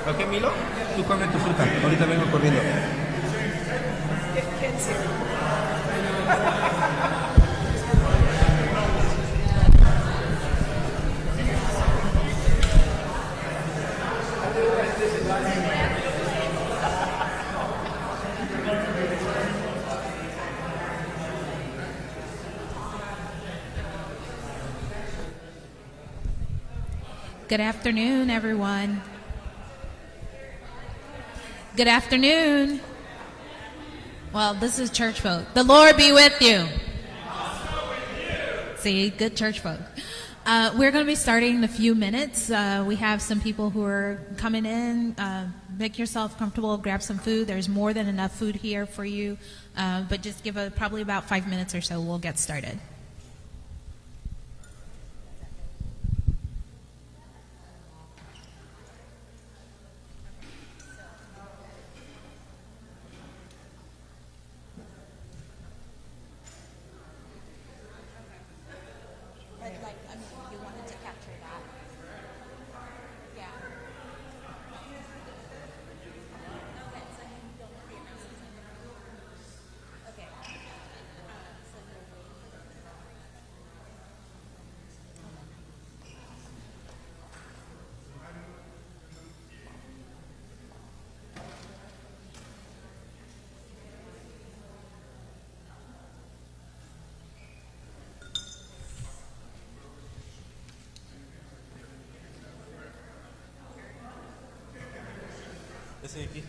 Ok, Milo, tú come tu fruta. Ahorita vengo corriendo. Good afternoon, everyone. Good afternoon. Well, this is church folk. The Lord be with you. Also with you. See, good church folk. We're going to be starting in a few minutes. We have some people who are coming in. Make yourself comfortable, grab some food. There's more than enough food here for you. But just give probably about 5 minutes or so, we'll get started. Ese de aquí.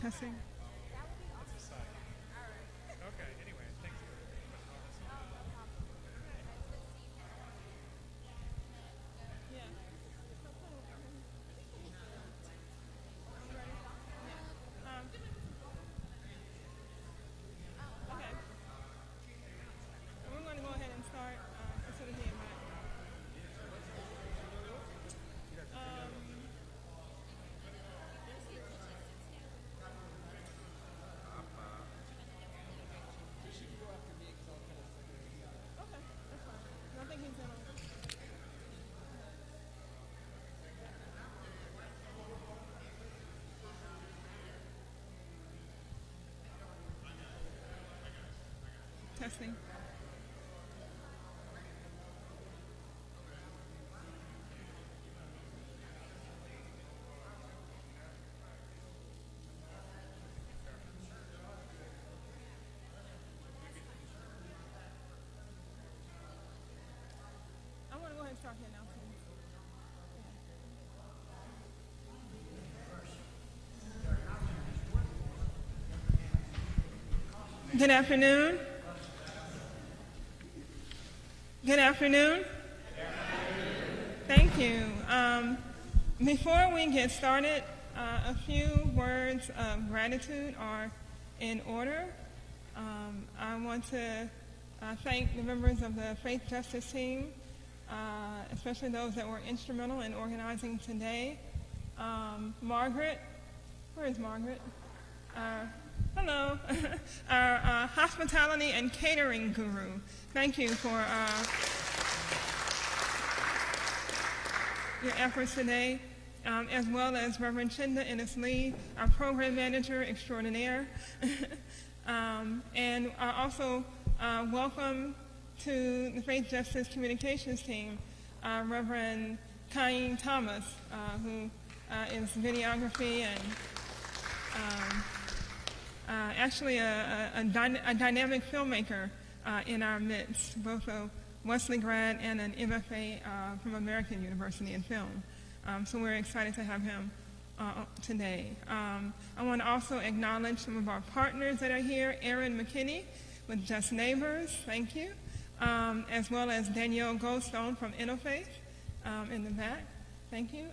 Kassim. That's a side. Okay, anyway, thank you. Okay. We're going to go ahead and start instead of being back. Testing. I'm going to go ahead and start the announcements. Good afternoon. Good afternoon. Thank you. Before we get started, a few words of gratitude are in order. I want to thank the members of the FaithJustice team, especially those that were instrumental in organizing today. Margaret, where is Margaret? Hello, our hospitality and catering guru. Thank you for your efforts today, as well as Reverend Chinda Ennis Lee, our program manager extraordinaire. And also welcome to the FaithJustice communications team, Reverend Kyne Thomas, who is videography and actually a dynamic filmmaker in our midst, both a Wesley grad and an MFA from American University in film. So we're excited to have him today. I want to also acknowledge some of our partners that are here. Erin McKinney with Just Neighbors, thank you, as well as Danielle Goldstone from Interfaith in the back, thank you.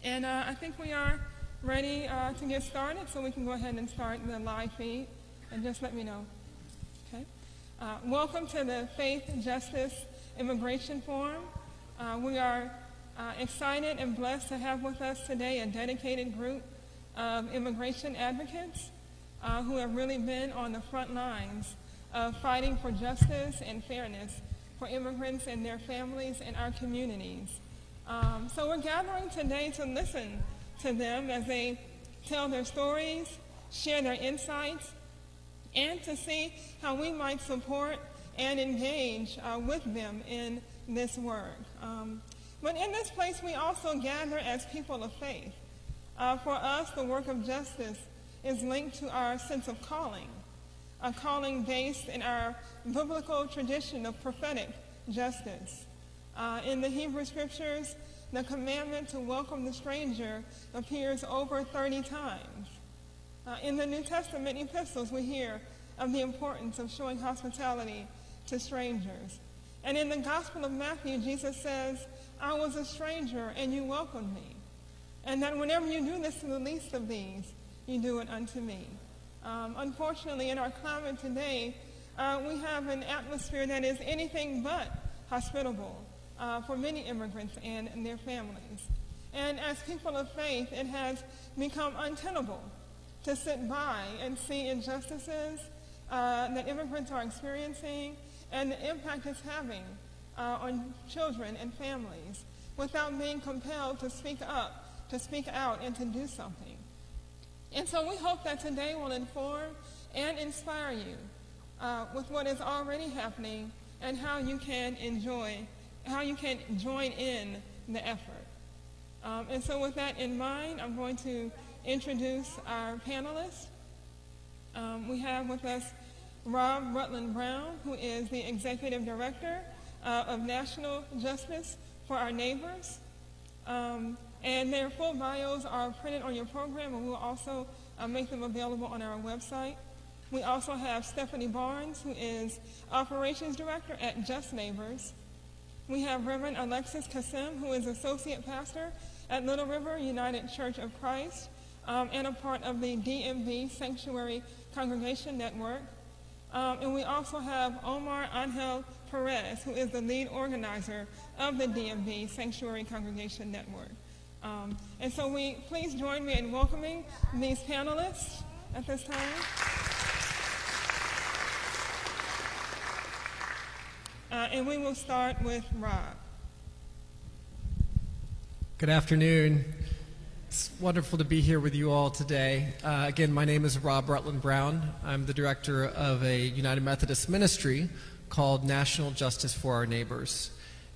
And I think we are ready to get started, so we can go ahead and start the live feed, and just let me know. Okay. Welcome to the Faith Justice Immigration Forum. We are excited and blessed to have with us today a dedicated group of immigration advocates who have really been on the front lines of fighting for justice and fairness for immigrants and their families and our communities. So we're gathering today to listen to them as they tell their stories, share their insights, and to see how we might support and engage with them in this work. But in this place, we also gather as people of faith. For us, the work of justice is linked to our sense of calling, a calling based in our biblical tradition of prophetic justice. In the Hebrew Scriptures, the commandment to welcome the stranger appears over 30 times. In the New Testament epistles, we hear of the importance of showing hospitality to strangers. And in the Gospel of Matthew, Jesus says, I was a stranger and you welcomed me. And that whenever you do this to the least of these, you do it unto me. Unfortunately, in our climate today, we have an atmosphere that is anything but hospitable for many immigrants and their families. And as people of faith, it has become untenable to sit by and see injustices that immigrants are experiencing and the impact it's having on children and families without being compelled to speak up, to speak out, and to do something. And so we hope that today will inform and inspire you with what is already happening and how you can join in the effort. And so with that in mind, I'm going to introduce our panelists. We have with us Rob Rutland-Brown, who is the Executive Director of National Justice for Our Neighbors. And their full bios are printed on your program, and we'll also make them available on our website. We also have Stephanie Barnes, who is Operations Director at Just Neighbors. We have Reverend Alexis Kassim, who is Associate Pastor at Little River United Church of Christ and a part of the DMV Sanctuary Congregation Network. And we also have Omar Angel Perez, who is the lead organizer of the DMV Sanctuary Congregation Network. And so please join me in welcoming these panelists at this time. And we will start with Rob. Good afternoon. It's wonderful to be here with you all today. Again, my name is Rob Rutland-Brown. I'm the director of a United Methodist ministry called National Justice for Our Neighbors.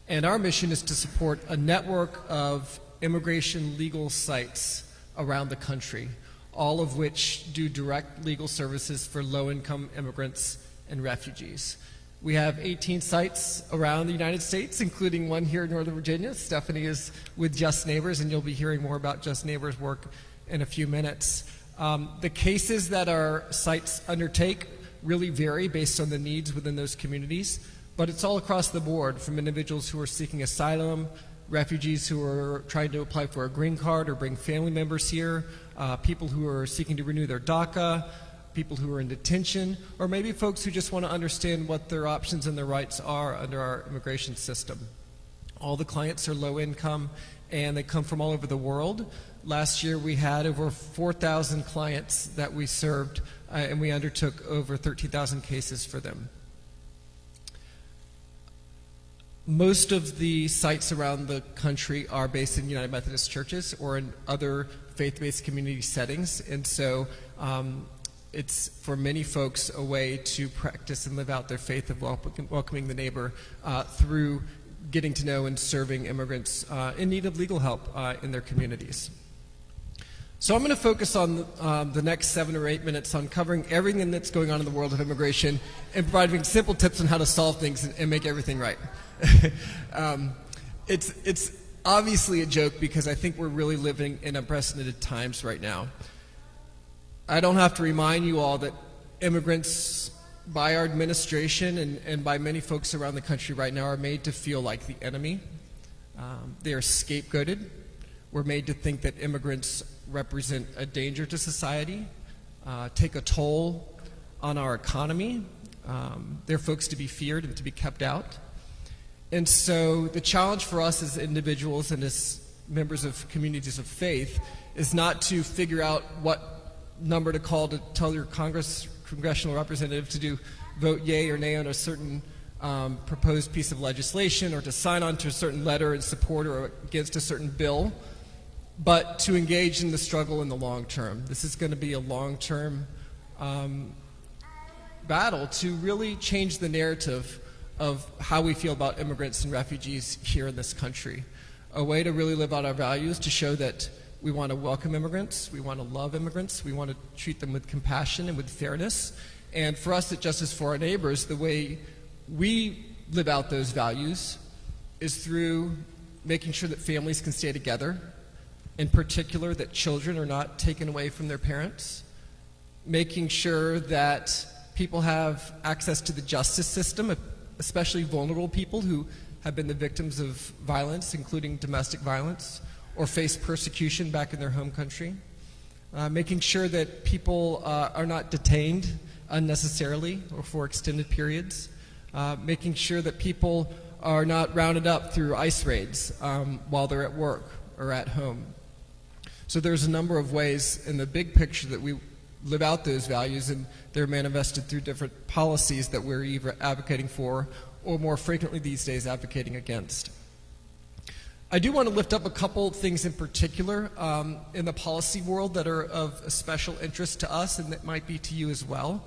And our mission is to support a network of immigration legal sites around the country, all of which do direct legal services for low-income immigrants and refugees. We have 18 sites around the United States, including one here in Northern Virginia. Stephanie is with Just Neighbors, and you'll be hearing more about Just Neighbors' work in a few minutes. The cases that our sites undertake really vary based on the needs within those communities. but it's all across the board, from individuals who are seeking asylum, refugees who are trying to apply for a green card or bring family members here, people who are seeking to renew their DACA, people who are in detention, or maybe folks who just want to understand what their options and their rights are under our immigration system. All the clients are low income, and they come from all over the world. Last year we had over 4,000 clients that we served, and we undertook over 13,000 cases for them. Most of the sites around the country are based in United Methodist churches or in other faith-based community settings, and so it's for many folks a way to practice and live out their faith of welcoming the neighbor through getting to know and serving immigrants in need of legal help in their communities. So I'm going to focus on the next 7 or 8 minutes on covering everything that's going on in the world of immigration and providing simple tips on how to solve things and make everything right. It's obviously a joke because I think we're really living in unprecedented times right now. I don't have to remind you all that immigrants by our administration and by many folks around the country right now are made to feel like the enemy. They are scapegoated. We're made to think that immigrants represent a danger to society, take a toll on our economy. They're folks to be feared and to be kept out. And so the challenge for us as individuals and as members of communities of faith is not to figure out what number to call to tell your congressional representative to vote yay or nay on a certain proposed piece of legislation, or to sign on to a certain letter in support or against a certain bill, but to engage in the struggle in the long term. This is going to be a long-term battle to really change the narrative of how we feel about immigrants and refugees here in this country. A way to really live out our values, to show that we want to welcome immigrants, we want to love immigrants, we want to treat them with compassion and with fairness. And for us at Justice for Our Neighbors, the way we live out those values is through making sure that families can stay together, in particular that children are not taken away from their parents, making sure that people have access to the justice system, especially vulnerable people who have been the victims of violence, including domestic violence, or face persecution back in their home country, making sure that people are not detained unnecessarily or for extended periods, making sure that people are not rounded up through ICE raids while they're at work or at home. So there's a number of ways in the big picture that we live out those values, and they're manifested through different policies that we're either advocating for or more frequently these days advocating against. I do want to lift up a couple things in particular in the policy world that are of special interest to us and that might be to you as well.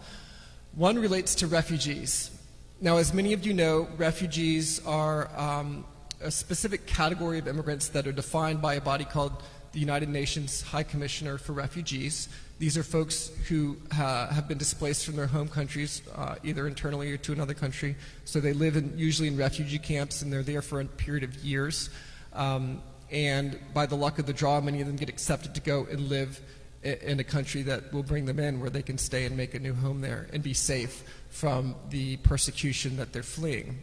One relates to refugees. Now, as many of you know, refugees are a specific category of immigrants that are defined by a body called the United Nations High Commissioner for Refugees. These are folks who have been displaced from their home countries, either internally or to another country. So they live usually in refugee camps, and they're there for a period of years. And by the luck of the draw, many of them get accepted to go and live in a country that will bring them in, where they can stay and make a new home there and be safe from the persecution that they're fleeing.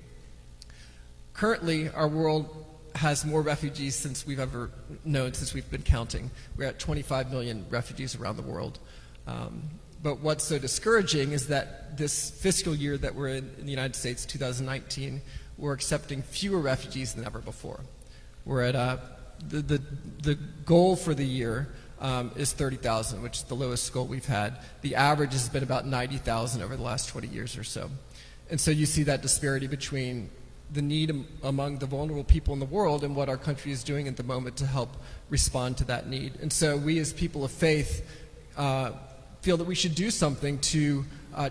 Currently, our world has more refugees since we've ever known, since we've been counting. We're at 25 million refugees around the world. But what's so discouraging is that this fiscal year that we're in the United States, 2019, we're accepting fewer refugees than ever before. We're at the goal for the year is 30,000, which is the lowest goal we've had. The average has been about 90,000 over the last 20 years or so. And so you see that disparity between the need among the vulnerable people in the world and what our country is doing at the moment to help respond to that need. And so we as people of faith feel that we should do something to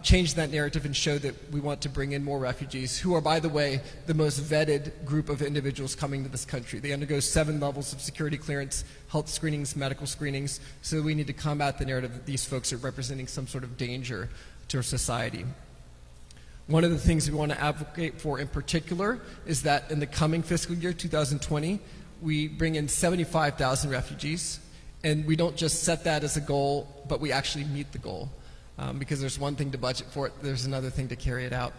change that narrative and show that we want to bring in more refugees, who are, by the way, the most vetted group of individuals coming to this country. They undergo 7 levels of security clearance, health screenings, medical screenings, so we need to combat the narrative that these folks are representing some sort of danger to our society. One of the things we want to advocate for in particular is that in the coming fiscal year, 2020, we bring in 75,000 refugees, and we don't just set that as a goal, but we actually meet the goal. Because there's one thing to budget for it, there's another thing to carry it out.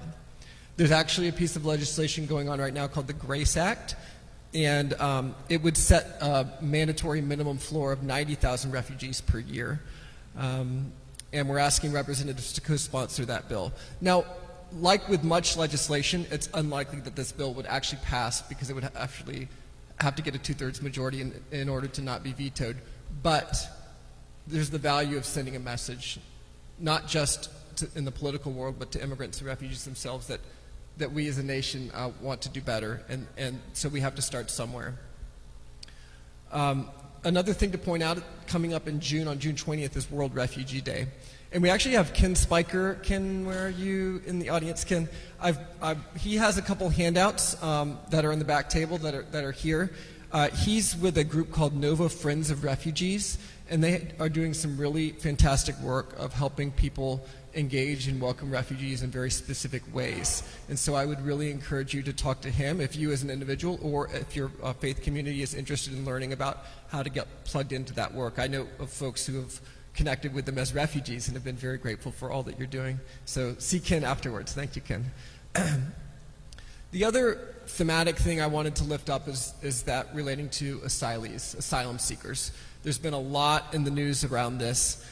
There's actually a piece of legislation going on right now called the GRACE Act, and it would set a mandatory minimum floor of 90,000 refugees per year. And we're asking representatives to co-sponsor that bill. Now, like with much legislation, it's unlikely that this bill would actually pass because it would actually have to get a 2/3 majority in order to not be vetoed. But there's the value of sending a message, not just in the political world, but to immigrants and refugees themselves, that we as a nation want to do better, and so we have to start somewhere. Another thing to point out, coming up in June, on June 20th, is World Refugee Day. And we actually have Ken Spiker. Ken, where are you in the audience? Ken, he has a couple handouts that are on the back table that are here. He's with a group called Nova Friends of Refugees, and they are doing some really fantastic work of helping people engage and welcome refugees in very specific ways. And so I would really encourage you to talk to him if you as an individual, or if your faith community is interested in learning about how to get plugged into that work. I know of folks who have connected with them as refugees and have been very grateful for all that you're doing. So see Ken afterwards. Thank you, Ken. The other thematic thing I wanted to lift up is that relating to asylees, asylum seekers. There's been a lot in the news around this.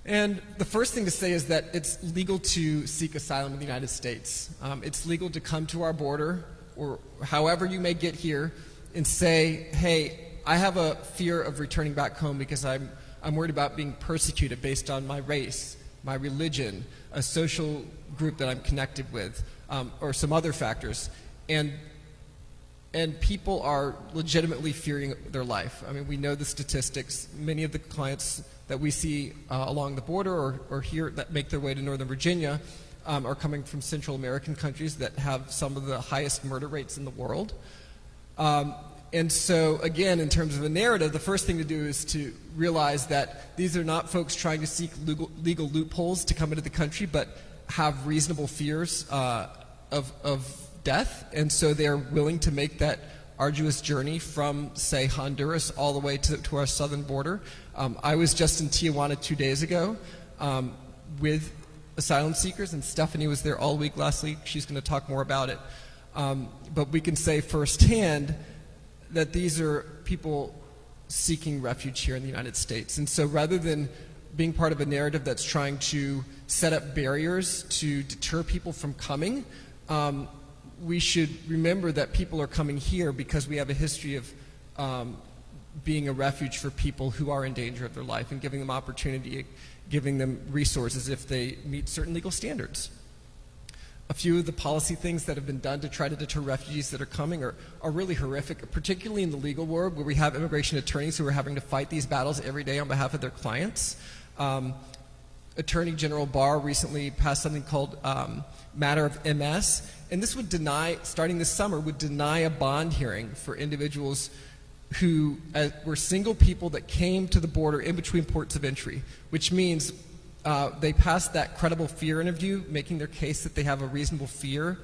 And the first thing to say is that it's legal to seek asylum in the United States. It's legal to come to our border, or however you may get here, and say, hey, I have a fear of returning back home because I'm worried about being persecuted based on my race, my religion, a social group that I'm connected with, or some other factors. And people are legitimately fearing their life. I mean, we know the statistics. Many of the clients that we see along the border or here that make their way to Northern Virginia are coming from Central American countries that have some of the highest murder rates in the world. And so, again, in terms of a narrative, the first thing to do is to realize that these are not folks trying to seek legal loopholes to come into the country, but have reasonable fears of death, and so they're willing to make that arduous journey from, say, Honduras all the way to our southern border. I was just in Tijuana 2 days ago with asylum seekers, and Stephanie was there all week last week. She's going to talk more about it. But we can say firsthand that these are people seeking refuge here in the United States. And so rather than being part of a narrative that's trying to set up barriers to deter people from coming, we should remember that people are coming here because we have a history of being a refuge for people who are in danger of their life, and giving them opportunity, giving them resources if they meet certain legal standards. A few of the policy things that have been done to try to deter refugees that are coming are really horrific, particularly in the legal world, where we have immigration attorneys who are having to fight these battles every day on behalf of their clients. Attorney General Barr recently passed something called Matter of MS, and this would deny, starting this summer, would deny a bond hearing for individuals who were single people that came to the border in between ports of entry, which means they passed that credible fear interview, making their case that they have a reasonable fear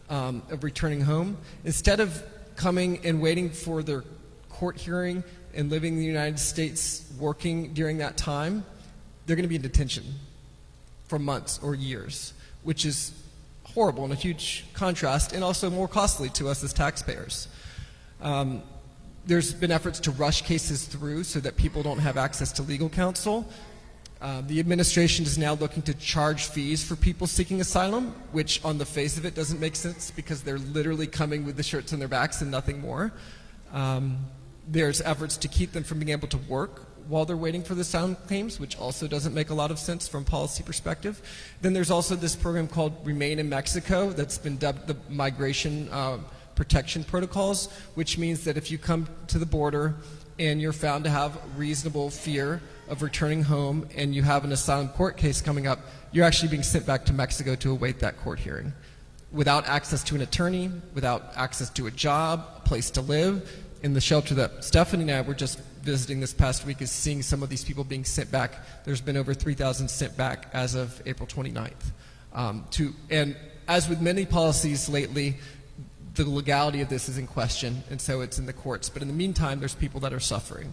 of returning home. Instead of coming and waiting for their court hearing and living in the United States working during that time, they're going to be in detention for months or years, which is horrible and a huge contrast, and also more costly to us as taxpayers. There's been efforts to rush cases through so that people don't have access to legal counsel. The administration is now looking to charge fees for people seeking asylum, which on the face of it doesn't make sense because they're literally coming with the shirts on their backs and nothing more. There's efforts to keep them from being able to work while they're waiting for the asylum claims, which also doesn't make a lot of sense from a policy perspective. Then there's also this program called Remain in Mexico that's been dubbed the Migration Protection Protocols, which means that if you come to the border and you're found to have reasonable fear of returning home and you have an asylum court case coming up, you're actually being sent back to Mexico to await that court hearing. Without access to an attorney, without access to a job, a place to live. In the shelter that Stephanie and I were just visiting this past week is seeing some of these people being sent back. There's been over 3,000 sent back as of April 29th. And as with many policies lately, the legality of this is in question, and so it's in the courts. But in the meantime, there's people that are suffering.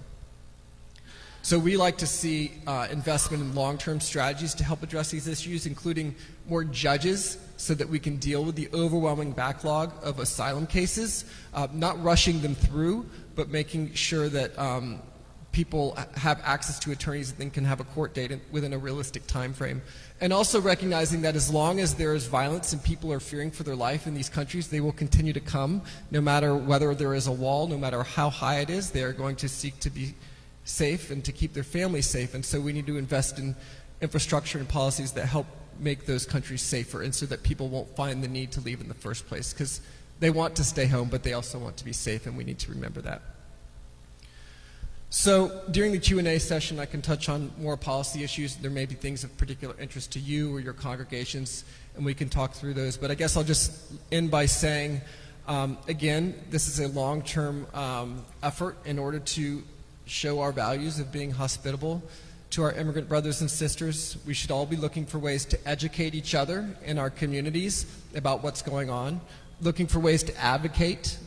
So we like to see investment in long-term strategies to help address these issues, including more judges so that we can deal with the overwhelming backlog of asylum cases, not rushing them through, but making sure that people have access to attorneys and then can have a court date within a realistic time frame. And also recognizing that as long as there is violence and people are fearing for their life in these countries, they will continue to come, no matter whether there is a wall, no matter how high it is. They are going to seek to be safe and to keep their families safe. And so we need to invest in infrastructure and policies that help make those countries safer, and so that people won't find the need to leave in the first place, because they want to stay home, but they also want to be safe, and we need to remember that. So during the Q&A session, I can touch on more policy issues. There may be things of particular interest to you or your congregations, and we can talk through those. But I guess I'll just end by saying, again, this is a long-term effort in order to show our values of being hospitable to our immigrant brothers and sisters. We should all be looking for ways to educate each other in our communities about what's going on, looking for ways to advocate,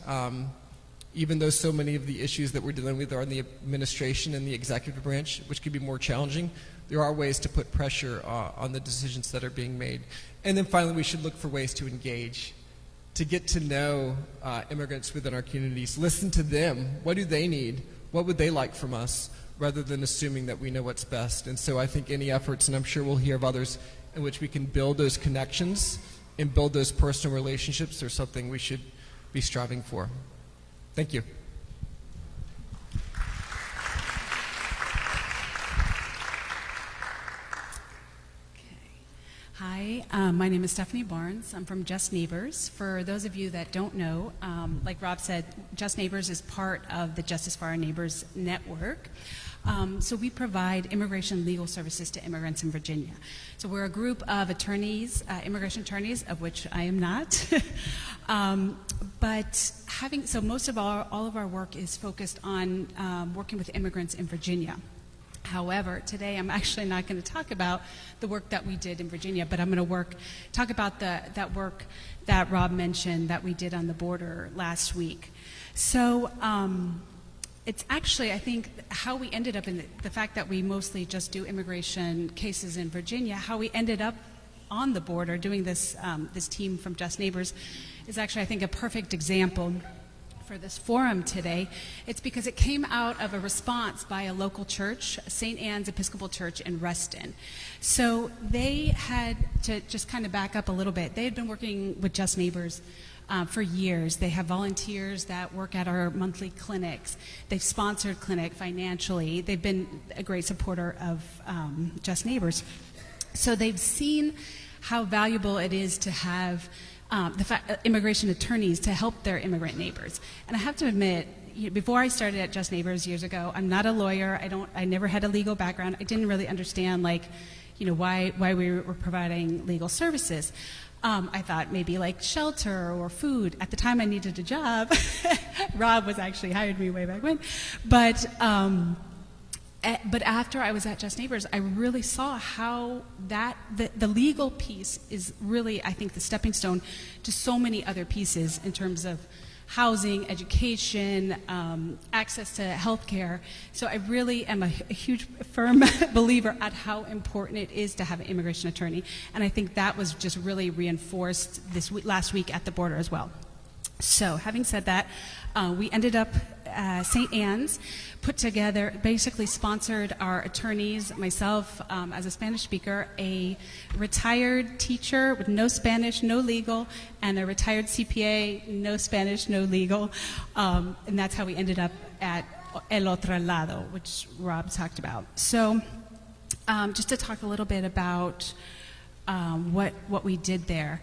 even though so many of the issues that we're dealing with are in the administration and the executive branch, which can be more challenging. There are ways to put pressure on the decisions that are being made. And then finally, we should look for ways to engage, to get to know immigrants within our communities, listen to them. What do they need? What would they like from us, rather than assuming that we know what's best? And so I think any efforts, and I'm sure we'll hear of others, in which we can build those connections and build those personal relationships are something we should be striving for. Thank you. Hi, my name is Stephanie Barnes. I'm from Just Neighbors. For those of you that don't know, like Rob said, Just Neighbors is part of the Justice for Our Neighbors network. So we provide immigration legal services to immigrants in Virginia. So we're a group of attorneys, immigration attorneys, of which I am not. So most of all of our work is focused on working with immigrants in Virginia. However, today I'm actually not going to talk about the work that we did in Virginia, but I'm going to talk about that work that Rob mentioned that we did on the border last week. So it's actually, I think, how we ended up in the fact that we mostly just do immigration cases in Virginia, how we ended up on the border doing this team from Just Neighbors is actually, I think, a perfect example for this forum today. It's because it came out of a response by a local church, St. Anne's Episcopal Church in Reston. So they had to just kind of back up a little bit. They had been working with Just Neighbors for years. They have volunteers that work at our monthly clinics. They've sponsored clinic financially. They've been a great supporter of Just Neighbors. So they've seen how valuable it is to have immigration attorneys to help their immigrant neighbors. And I have to admit, before I started at Just Neighbors years ago, I'm not a lawyer. I never had a legal background. I didn't really understand, why we were providing legal services. I thought maybe like shelter or food. At the time, I needed a job. Rob was actually hired me way back when, but after I was at Just Neighbors, I really saw how the legal piece is really, I think, the stepping stone to so many other pieces in terms of housing, education, access to health care. So I really am a huge, firm believer at how important it is to have an immigration attorney. And I think that was just really reinforced last week at the border as well. So having said that, we ended up, St. Anne's put together, basically sponsored our attorneys, myself as a Spanish speaker, a retired teacher with no Spanish, no legal, and a retired CPA, no Spanish, no legal. And that's how we ended up at El Otro Lado, which Rob talked about. So just to talk a little bit about what we did there.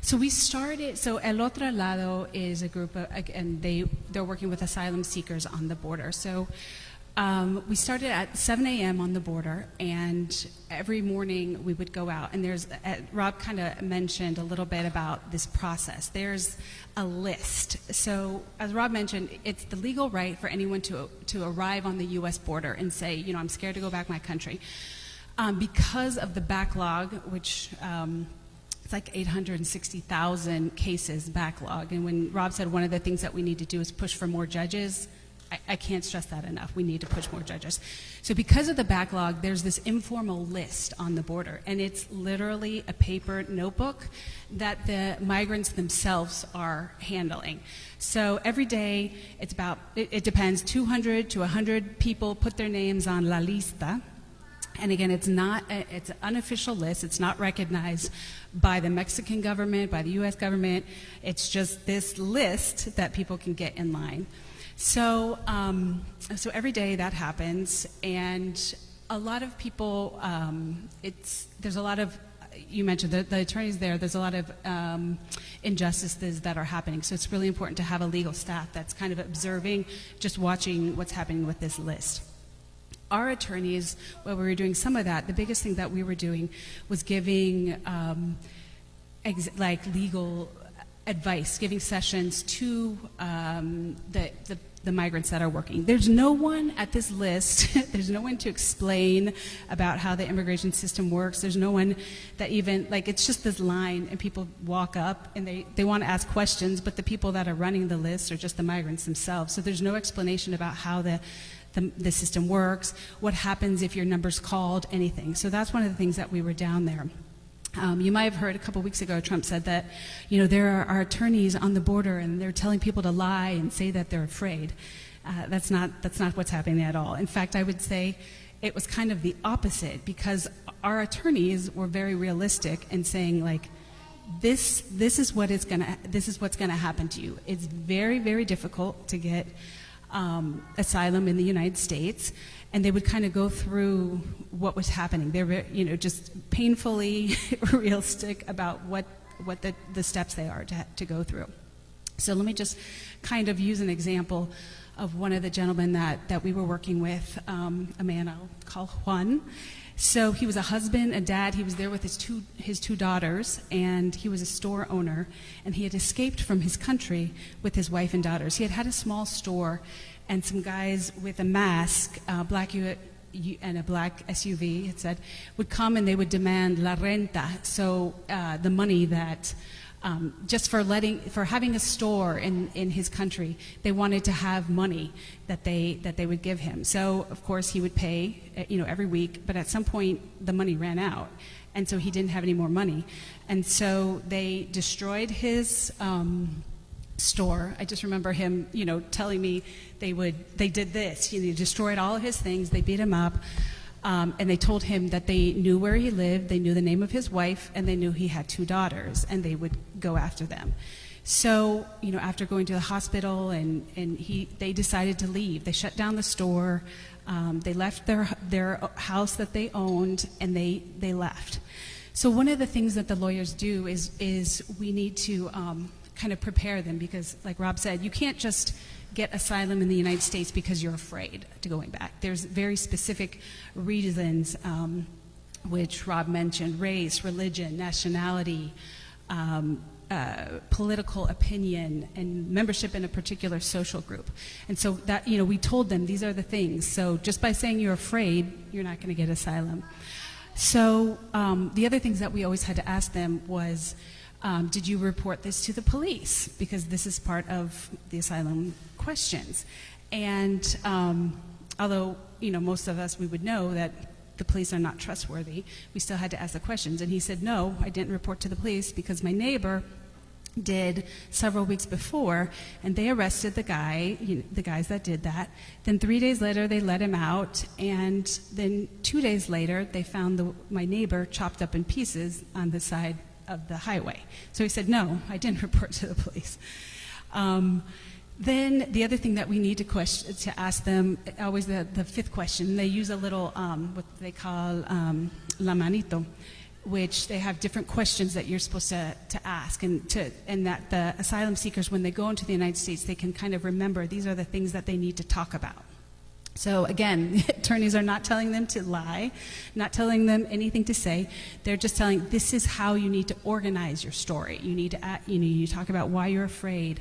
So we started, El Otro Lado is a group of, and they're working with asylum seekers on the border. So we started at 7 a.m. on the border, and every morning we would go out. And Rob kind of mentioned a little bit about this process. There's a list. So as Rob mentioned, it's the legal right for anyone to arrive on the U.S. border and say, I'm scared to go back to my country. Because of the backlog, which it's like 860,000 cases backlog. And when Rob said one of the things that we need to do is push for more judges, I can't stress that enough. We need to push more judges. So because of the backlog, there's this informal list on the border, and it's literally a paper notebook that the migrants themselves are handling. So every day, it's about, it depends, 200 to 100 people put their names on La Lista. And again, it's an unofficial list. It's not recognized by the Mexican government, by the U.S. government. It's just this list that people can get in line. So, so every day that happens, and a lot of people, there's a lot of, you mentioned the attorneys there's a lot of injustices that are happening. So it's really important to have a legal staff that's kind of observing, just watching what's happening with this list. Our attorneys, while we were doing some of that, the biggest thing that we were doing was giving legal advice, giving sessions to the migrants that are working. There's no one at this list, there's no one to explain about how the immigration system works. There's no one that even, it's just this line, and people walk up and they want to ask questions, but the people that are running the list are just the migrants themselves. So there's no explanation about how the system works, what happens if your number's called, anything. So that's one of the things that we were down there. You might have heard a couple weeks ago, Trump said that, there are attorneys on the border and they're telling people to lie and say that they're afraid. That's not what's happening at all. In fact, I would say it was kind of the opposite, because our attorneys were very realistic and saying, this is what's going to happen to you. It's very, very difficult to get asylum in the United States. And they would kind of go through what was happening. They were, just painfully realistic about what the steps they are to go through. So let me just kind of use an example of one of the gentlemen that we were working with, a man I'll call Juan. So he was a husband, a dad. He was there with his two daughters, and he was a store owner. And he had escaped from his country with his wife and daughters. He had a small store, and some guys with a mask, black and a black SUV, it said, would come and they would demand la renta, so the money that, just for having a store in his country, they wanted to have money that they would give him. So of course he would pay, every week, but at some point the money ran out, and so he didn't have any more money, and so they destroyed his store. I just remember him, telling me they did this. He destroyed all of his things. They beat him up, and they told him that they knew where he lived, they knew the name of his wife, and they knew he had 2 daughters, and they would go after them. So, after going to the hospital, and they decided to leave. They shut down the store. They left their house that they owned, and they left. So one of the things that the lawyers do is we need to kind of prepare them, because like Rob said, you can't just get asylum in the United States because you're afraid to going back. There's very specific reasons, which Rob mentioned: race, religion, nationality, political opinion, and membership in a particular social group. And so that, we told them these are the things. So just by saying you're afraid, you're not going to get asylum. So the other things that we always had to ask them was, did you report this to the police? Because this is part of the asylum questions. And although, most of us, we would know that the police are not trustworthy, we still had to ask the questions. And he said, no, I didn't report to the police because my neighbor did several weeks before, and they arrested the guys that did that. Then 3 days later, they let him out, and then 2 days later, they found my neighbor chopped up in pieces on the side of the highway. So he said, no, I didn't report to the police. Then the other thing that we need to ask them, always the 5th question, they use a little, what they call la manito, which they have different questions that you're supposed to ask, and that the asylum seekers, when they go into the United States, they can kind of remember these are the things that they need to talk about. So again, the attorneys are not telling them to lie, not telling them anything to say. They're just telling, this is how you need to organize your story. You need to, you talk about why you're afraid,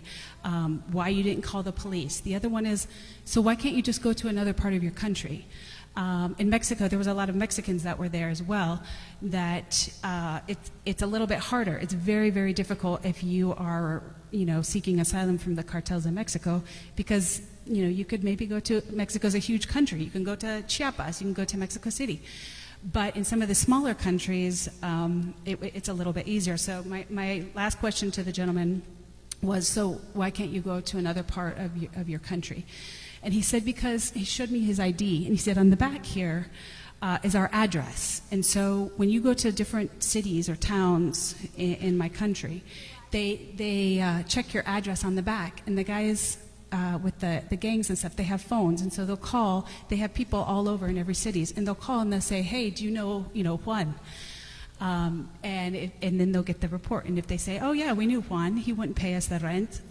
why you didn't call the police. The other one is, so why can't you just go to another part of your country? In Mexico, there was a lot of Mexicans that were there as well, that it's a little bit harder. It's very, very difficult if you are, seeking asylum from the cartels in Mexico, because you could maybe go to, Mexico's a huge country. You can go to Chiapas, you can go to Mexico City. But in some of the smaller countries, it's a little bit easier. So my last question to the gentleman was, so why can't you go to another part of your country? And he said, because he showed me his ID, and he said, on the back here is our address. And so when you go to different cities or towns in my country, they check your address on the back, and the guys with the gangs and stuff, they have phones, and so they'll call. They have people all over in every cities, and they'll call and they'll say, hey, do you know Juan? And then they'll get the report. And if they say, oh yeah, we knew Juan, he wouldn't pay us the rent,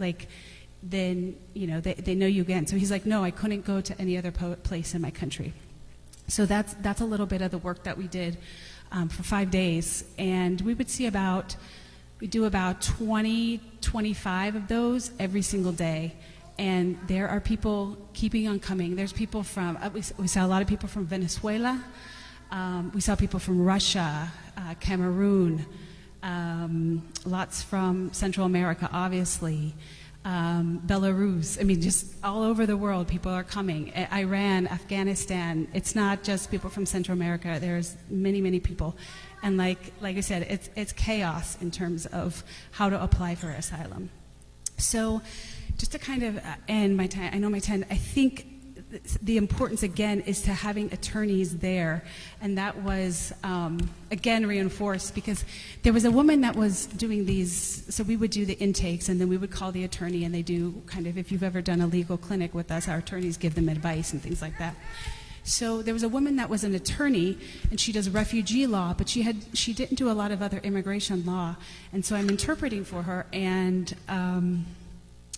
then they know you again. So he's like, no, I couldn't go to any other place in my country. So that's a little bit of the work that we did for 5 days, and we would do about 20, 25 of those every single day. And there are people keeping on coming. There's people from, we saw a lot of people from Venezuela. We saw people from Russia, Cameroon, lots from Central America, obviously, Belarus. I mean, just all over the world, people are coming. Iran, Afghanistan. It's not just people from Central America. There's many, many people. And like I said, it's chaos in terms of how to apply for asylum. So just to kind of end my time, I know my time, I think the importance, again, is to having attorneys there. And that was, again, reinforced because there was a woman that was doing these, so we would do the intakes, and then we would call the attorney, and they do kind of, if you've ever done a legal clinic with us, our attorneys give them advice and things like that. So there was a woman that was an attorney, and she does refugee law, but she didn't do a lot of other immigration law. And so I'm interpreting for her, and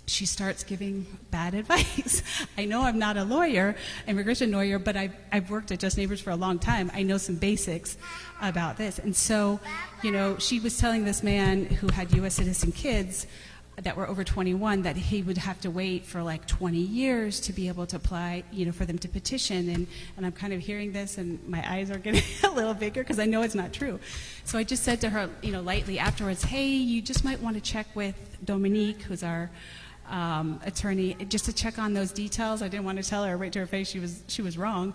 she starts giving bad advice. I know I'm not a lawyer, immigration lawyer, but I've worked at Just Neighbors for a long time. I know some basics about this. And so, she was telling this man who had U.S. citizen kids that were over 21 that he would have to wait for like 20 years to be able to apply, for them to petition. And I'm kind of hearing this, and my eyes are getting a little bigger because I know it's not true. So I just said to her, lightly afterwards, hey, you just might want to check with Dominique, who's our attorney, just to check on those details. I didn't want to tell her right to her face she was wrong,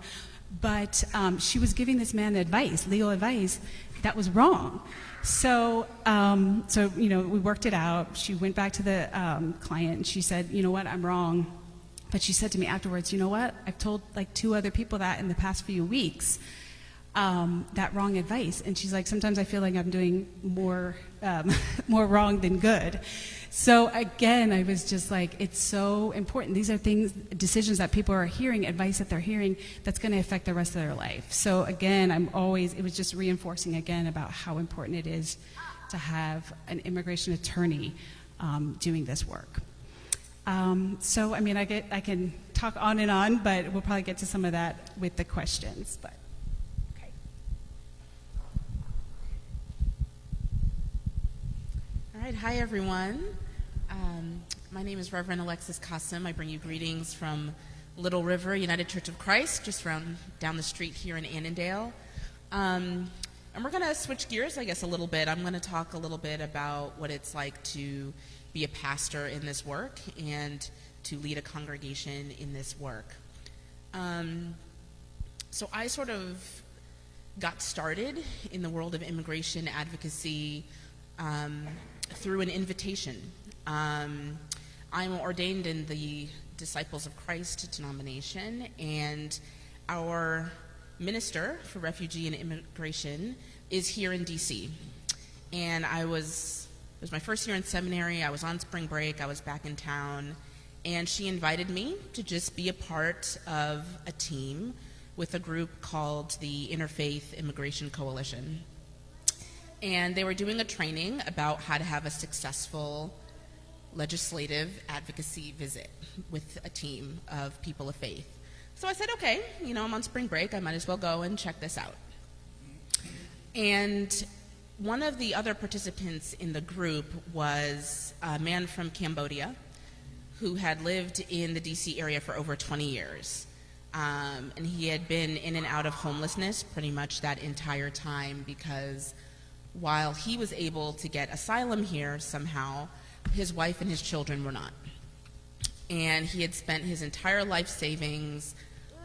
but she was giving this man advice, legal advice, that was wrong. So we worked it out. She went back to the client, and she said, you know what, I'm wrong. But she said to me afterwards, you know what, I've told like 2 other people that in the past few weeks, that wrong advice. And she's like, sometimes I feel like I'm doing more wrong than good. So again, I was just like, it's so important. These are decisions that people are hearing, advice that they're hearing that's going to affect the rest of their life. So again, it was just reinforcing again about how important it is to have an immigration attorney doing this work. So, I mean, I can talk on and on, but we'll probably get to some of that with the questions. But okay. All right, hi everyone. My name is Reverend Alexis Kassim. I bring you greetings from Little River United Church of Christ, just down the street here in Annandale. And we're going to switch gears, I guess, a little bit. I'm going to talk a little bit about what it's like to be a pastor in this work and to lead a congregation in this work. So I sort of got started in the world of immigration advocacy through an invitation. I'm ordained in the Disciples of Christ denomination, and our minister for refugee and immigration is here in D.C. And it was my first year in seminary. I was on spring break. I was back in town, and she invited me to just be a part of a team with a group called the Interfaith Immigration Coalition. And they were doing a training about how to have a successful legislative advocacy visit with a team of people of faith. So I said, okay, I'm on spring break. I might as well go and check this out. And one of the other participants in the group was a man from Cambodia who had lived in the D.C. area for over 20 years. And he had been in and out of homelessness pretty much that entire time because while he was able to get asylum here somehow, his wife and his children were not. and he had spent his entire life savings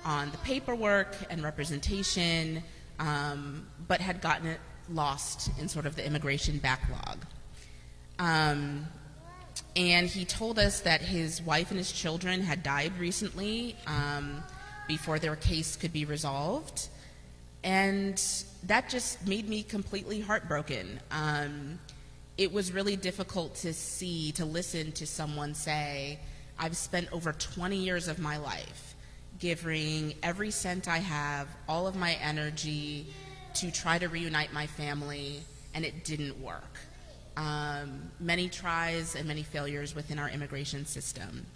on the paperwork and representation, but had gotten it lost in sort of the immigration backlog. And he told us that his wife and his children had died recently before their case could be resolved. And that just made me completely heartbroken. It was really difficult to listen to someone say, I've spent over 20 years of my life giving every cent I have, all of my energy to try to reunite my family, and it didn't work. Many tries and many failures within our immigration system.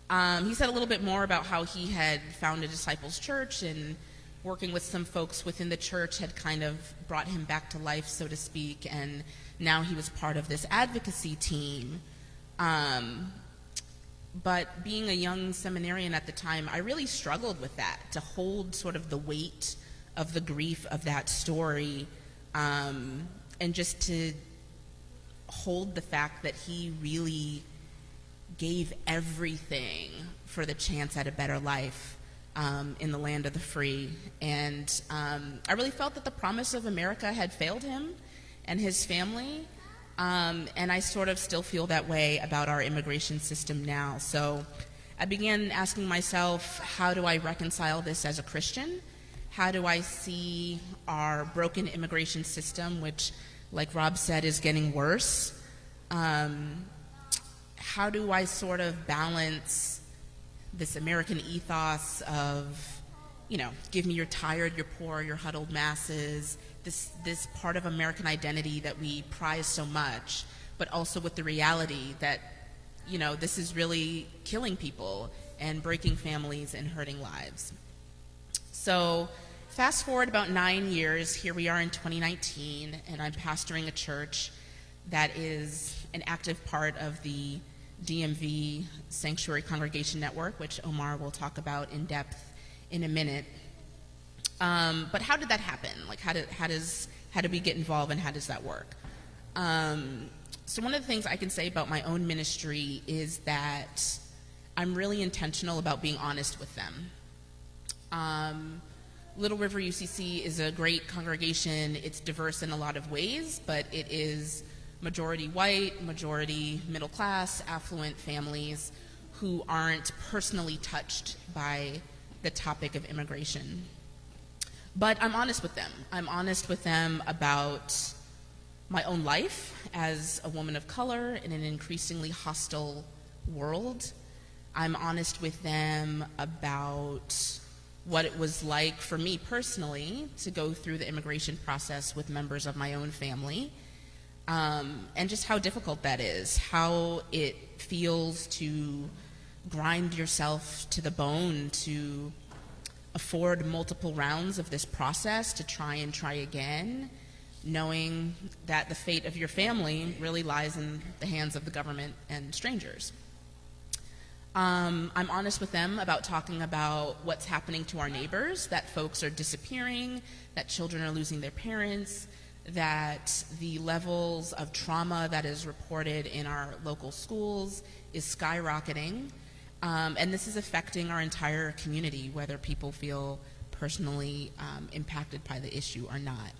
He said a little bit more about how he had found a disciples church, and working with some folks within the church had kind of brought him back to life, so to speak, and now he was part of this advocacy team. But being a young seminarian at the time, I really struggled with that, to hold sort of the weight of the grief of that story, and just to hold the fact that he really gave everything for the chance at a better life in the land of the free. And I really felt that the promise of America had failed him and his family, and I sort of still feel that way about our immigration system now. So I began asking myself, how do I reconcile this as a Christian? How do I see our broken immigration system, which, like Rob said, is getting worse? How do I sort of balance this American ethos of, give me your tired, your poor, your huddled masses, this part of American identity that we prize so much, but also with the reality that, this is really killing people and breaking families and hurting lives. So fast forward about 9 years, here we are in 2019, and I'm pastoring a church that is an active part of the DMV Sanctuary Congregation Network, which Omar will talk about in depth in a minute. But how did that happen? Like, how did we get involved, and how does that work? So one of the things I can say about my own ministry is that I'm really intentional about being honest with them. Little River UCC is a great congregation. It's diverse in a lot of ways, but it is majority white, majority middle class, affluent families who aren't personally touched by the topic of immigration. But I'm honest with them. I'm honest with them about my own life as a woman of color in an increasingly hostile world. I'm honest with them about what it was like for me personally to go through the immigration process with members of my own family, and just how difficult that is, how it feels to grind yourself to the bone, to afford multiple rounds of this process, to try again, knowing that the fate of your family really lies in the hands of the government and strangers. I'm honest with them about talking about what's happening to our neighbors, that folks are disappearing, that children are losing their parents, that the levels of trauma that is reported in our local schools is skyrocketing. And this is affecting our entire community, whether people feel personally impacted by the issue or not.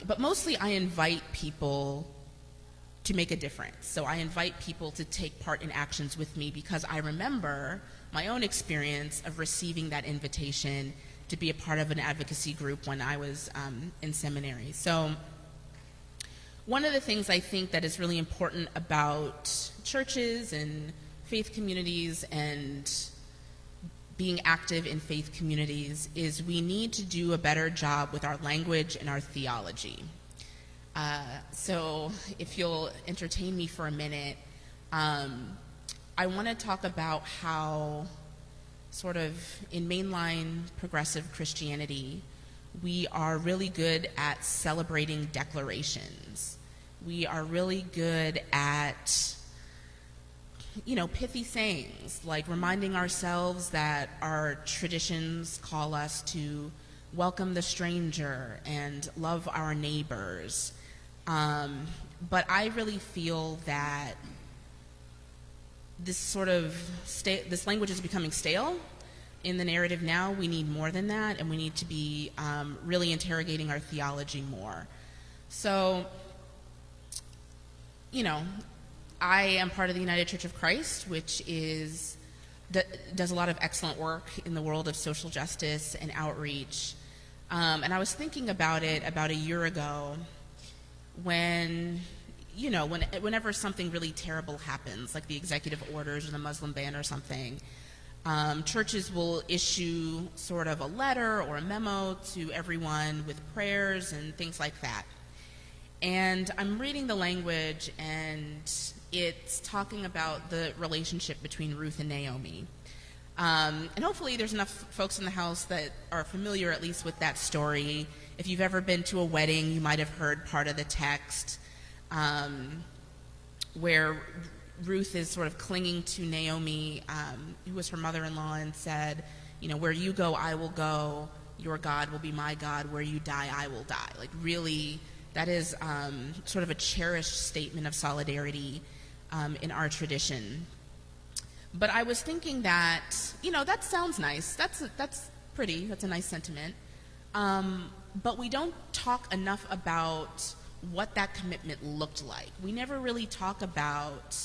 But mostly I invite people to make a difference. So I invite people to take part in actions with me because I remember my own experience of receiving that invitation to be a part of an advocacy group when I was in seminary. So one of the things I think that is really important about churches and faith communities and being active in faith communities is we need to do a better job with our language and our theology. So if you'll entertain me for a minute, I want to talk about how sort of in mainline progressive Christianity, we are really good at celebrating declarations. We are really good at, pithy sayings, like reminding ourselves that our traditions call us to welcome the stranger and love our neighbors. But I really feel that this sort of this language is becoming stale in the narrative now. We need more than that, and we need to be really interrogating our theology more. So, I am part of the United Church of Christ, which does a lot of excellent work in the world of social justice and outreach. And I was thinking about it about a year ago when, whenever something really terrible happens, like the executive orders or the Muslim ban or something, churches will issue sort of a letter or a memo to everyone with prayers and things like that. And I'm reading the language, and it's talking about the relationship between Ruth and Naomi. And hopefully there's enough folks in the house that are familiar at least with that story. If you've ever been to a wedding, you might have heard part of the text where Ruth is sort of clinging to Naomi, who was her mother-in-law, and said, where you go, I will go. Your God will be my God. Where you die, I will die. Like, really, that is sort of a cherished statement of solidarity in our tradition. But I was thinking that, that sounds nice. That's pretty. That's a nice sentiment. But we don't talk enough about what that commitment looked like. We never really talk about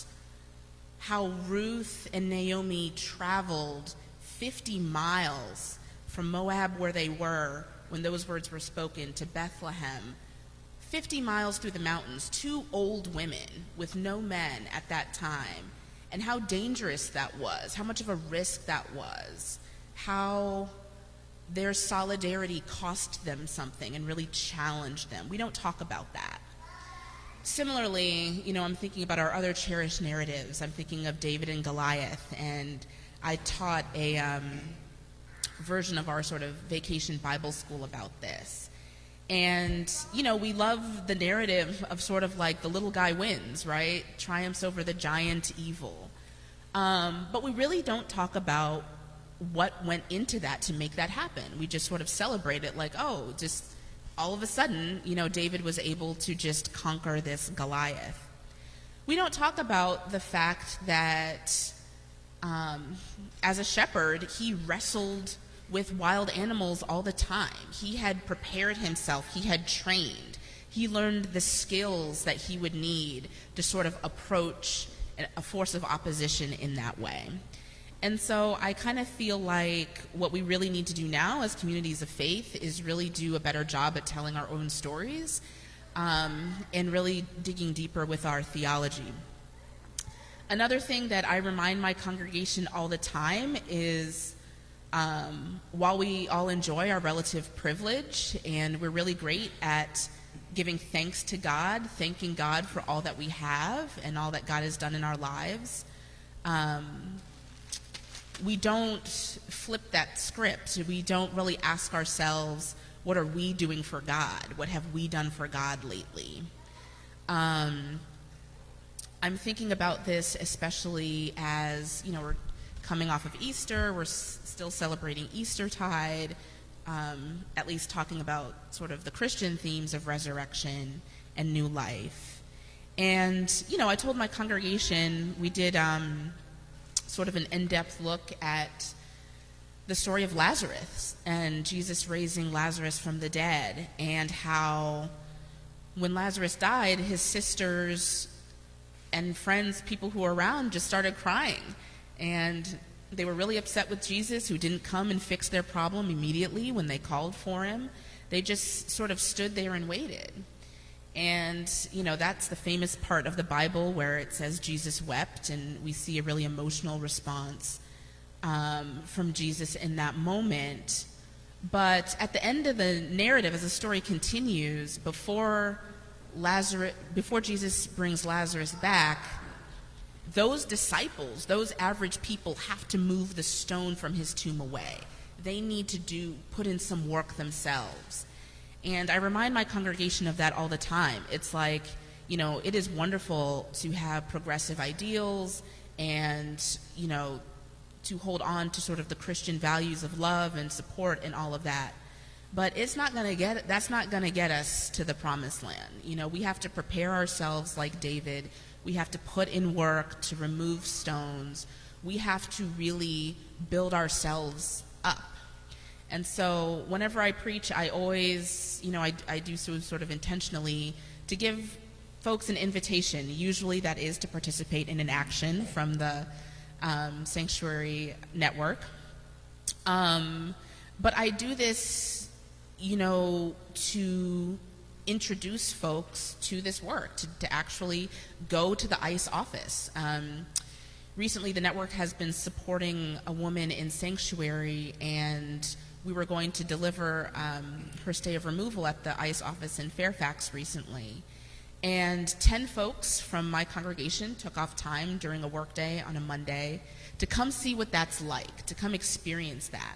how Ruth and Naomi traveled 50 miles from Moab, where they were when those words were spoken, to Bethlehem. 50 miles through the mountains, 2 old women with no men at that time, and how dangerous that was, how much of a risk that was, how their solidarity cost them something and really challenged them. We don't talk about that. Similarly, I'm thinking about our other cherished narratives. I'm thinking of David and Goliath, and I taught a version of our sort of vacation Bible school about this. And, we love the narrative of sort of like the little guy wins, right? Triumphs over the giant evil. But we really don't talk about what went into that to make that happen. We just sort of celebrate it like, just all of a sudden, David was able to just conquer this Goliath. We don't talk about the fact that as a shepherd, he wrestled with wild animals all the time. He had prepared himself. He had trained. He learned the skills that he would need to sort of approach a force of opposition in that way. And so I kind of feel like what we really need to do now as communities of faith is really do a better job at telling our own stories and really digging deeper with our theology. Another thing that I remind my congregation all the time is while we all enjoy our relative privilege and we're really great at giving thanks to God, thanking God for all that we have and all that God has done in our lives, we don't flip that script. We don't really ask ourselves, what are we doing for God? What have we done for God lately? I'm thinking about this especially as, we're coming off of Easter. We're still celebrating Eastertide, at least talking about sort of the Christian themes of resurrection and new life. And, I told my congregation, we did sort of an in-depth look at the story of Lazarus and Jesus raising Lazarus from the dead, and how when Lazarus died, his sisters and friends, people who were around, just started crying. And they were really upset with Jesus, who didn't come and fix their problem immediately when they called for him. They just sort of stood there and waited. And, that's the famous part of the Bible where it says Jesus wept, and we see a really emotional response from Jesus in that moment. But at the end of the narrative, as the story continues, before Jesus brings Lazarus back, those disciples, those average people, have to move the stone from his tomb away. They need to put in some work themselves. And I remind my congregation of that all the time. It's like, it is wonderful to have progressive ideals and, to hold on to sort of the Christian values of love and support and all of that. But that's not going to get us to the promised land. We have to prepare ourselves like David We have to put in work to remove stones. We have to really build ourselves up. And so whenever I preach, I always, I do so sort of intentionally to give folks an invitation. Usually that is to participate in an action from the Sanctuary Network. But I do this, to introduce folks to this work, to actually go to the ICE office. Recently, the network has been supporting a woman in Sanctuary, and we were going to deliver her stay of removal at the ICE office in Fairfax recently. And 10 folks from my congregation took off time during a workday on a Monday to come see what that's like, to come experience that.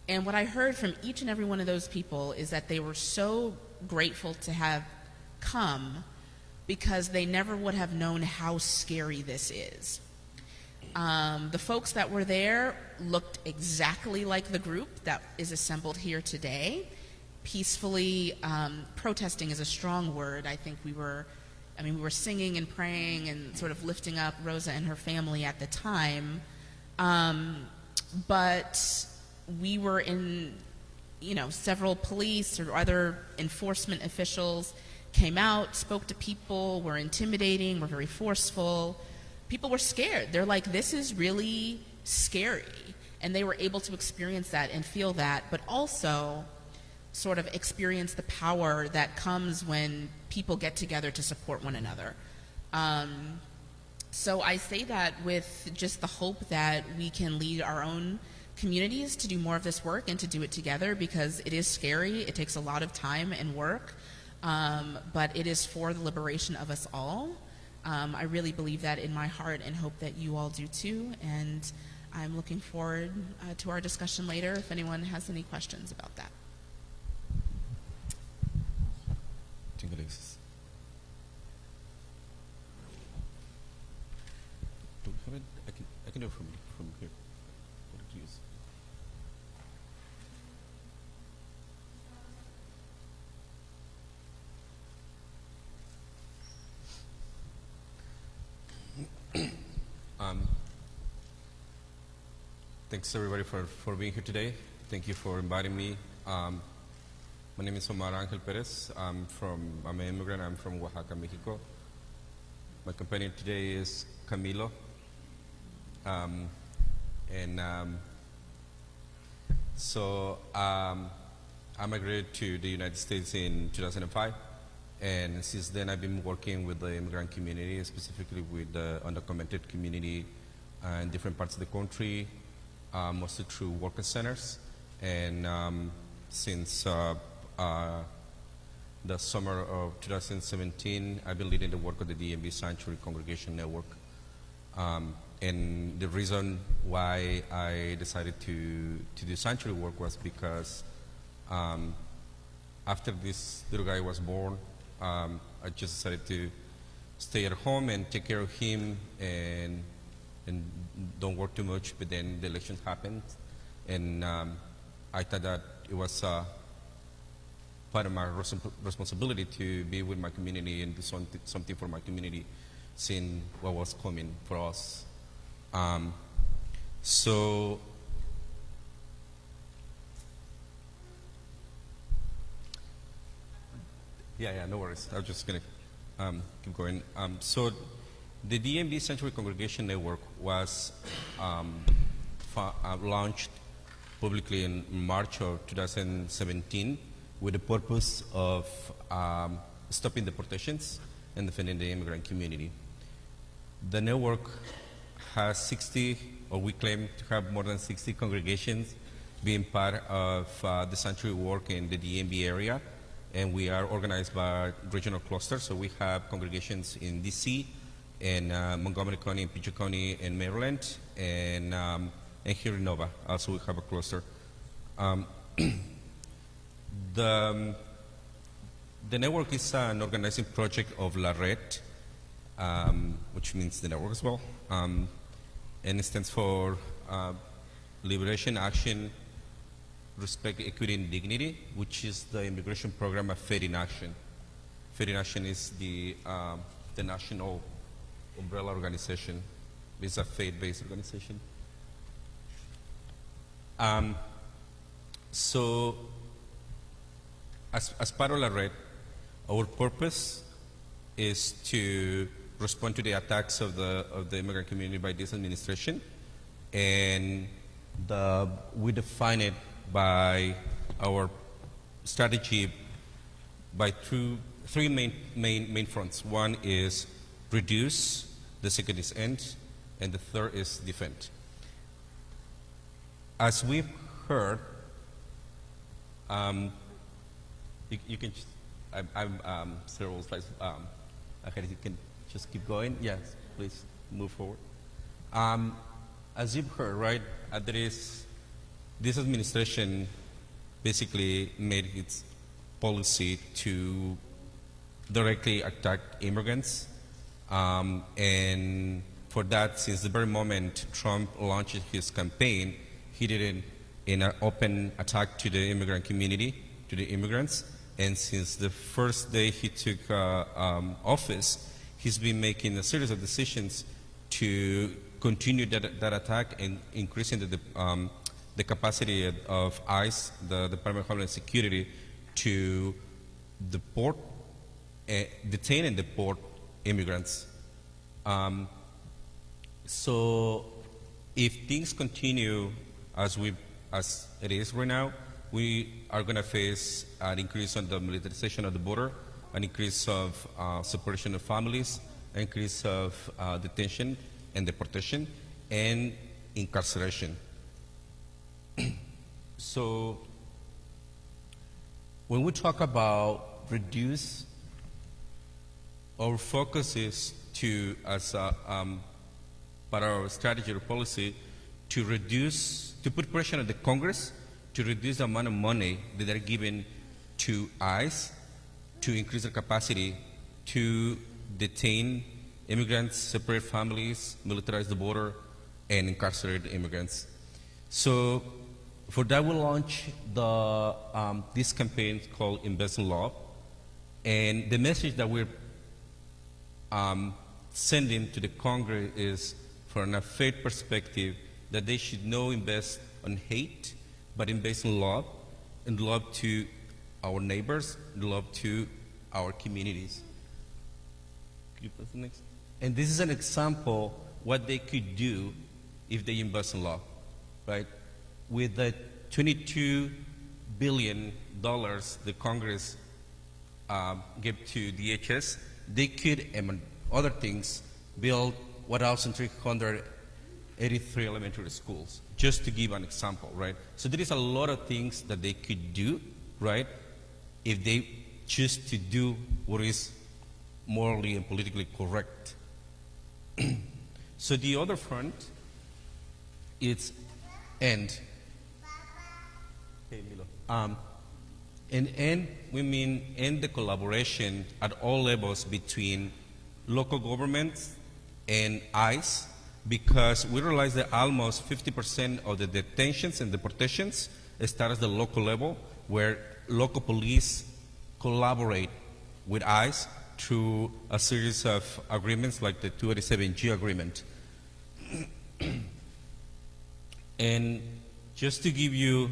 And what I heard from each and every one of those people is that they were so grateful to have come because they never would have known how scary this is. The folks that were there looked exactly like the group that is assembled here today. Peacefully, protesting is a strong word. I think we were singing and praying and sort of lifting up Rosa and her family at the time. But we were in, several police or other enforcement officials came out, spoke to people, were intimidating, were very forceful. People were scared. They're like, this is really scary. And they were able to experience that and feel that, but also sort of experience the power that comes when people get together to support one another. So I say that with just the hope that we can lead our own communities to do more of this work and to do it together, because it is scary. It takes a lot of time and work, but it is for the liberation of us all. I really believe that in my heart and hope that you all do too. And I'm looking forward to our discussion later if anyone has any questions about that. Thank you, Alexis. Do we have it? I can do it from here. What did you use? Thanks everybody for being here today. Thank you for inviting me. My name is Omar Perez. I'm an immigrant. I'm from Oaxaca, Mexico. My companion today is Camilo. I migrated to the United States in 2005. And since then, I've been working with the immigrant community, specifically with the undocumented community in different parts of the country, mostly through worker centers. And since the summer of 2017, I've been leading the work of the DMV Sanctuary Congregation Network. And the reason why I decided to do sanctuary work was because after this little guy was born, I just decided to stay at home and take care of him and don't work too much. But then the election happened, and I thought that it was part of my responsibility to be with my community and do something for my community, seeing what was coming for us. Yeah, no worries. I'm just going to keep going. So the DMV Sanctuary Congregation Network was launched publicly in March of 2017 with the purpose of stopping deportations and defending the immigrant community. The network has 60, or we claim to have more than 60 congregations being part of the sanctuary work in the DMV area. And we are organized by regional clusters. So we have congregations in DC, in Montgomery County, in Pinche County, in Maryland, and here in Nova. Also, we have a cluster. The network is an organizing project of La Red, which means the network as well. And it stands for Liberation, Action, Respect, Equity, and Dignity, which is the immigration program of Faith in Action. Faith in Action is the national umbrella organization. It's a faith-based organization. So, as part of la red, our purpose is to respond to the attacks of the immigrant community by this administration, and we define it by our strategy by three main fronts. One is reduce, the second is end, and the third is defend. As we've heard, you can. I'm several slides ahead. You can just keep going. Yes, please move forward. As you've heard, right, this administration basically made its policy to directly attack immigrants, and for that, since the very moment Trump launched his campaign, he did it in an open attack to the immigrant community, to the immigrants. And since the first day he took office, he's been making a series of decisions to continue that attack and increasing the capacity of ICE, the Department of Homeland Security, to detain and deport immigrants. So if things continue as it is right now, we are going to face an increase on the militarization of the border, an increase of separation of families, an increase of detention and deportation, and incarceration. So when we talk about reduce, our focus is to, as part of our strategy or policy, to put pressure on the Congress to reduce the amount of money that are given to ICE to increase their capacity to detain immigrants, separate families, militarize the border, and incarcerate immigrants. So for that, we launched this campaign called Invest in Law, and the message that we're sending to the Congress is, from a faith perspective, that they should not invest on hate, but invest in love to our neighbors, love to our communities. Could you put the next? And this is an example what they could do if they invest in love, right? With the $22 billion the Congress gave to DHS, they could, among other things, build 1,383 elementary schools, just to give an example, right? So there is a lot of things that they could do, right, if they choose to do what is morally and politically correct. So the other front, it's end. Hey, Milo. And end, we mean end the collaboration at all levels between local governments and ICE, because we realize that almost 50% of the detentions and deportations start at the local level, where local police collaborate with ICE through a series of agreements like the 287G agreement. And just to give you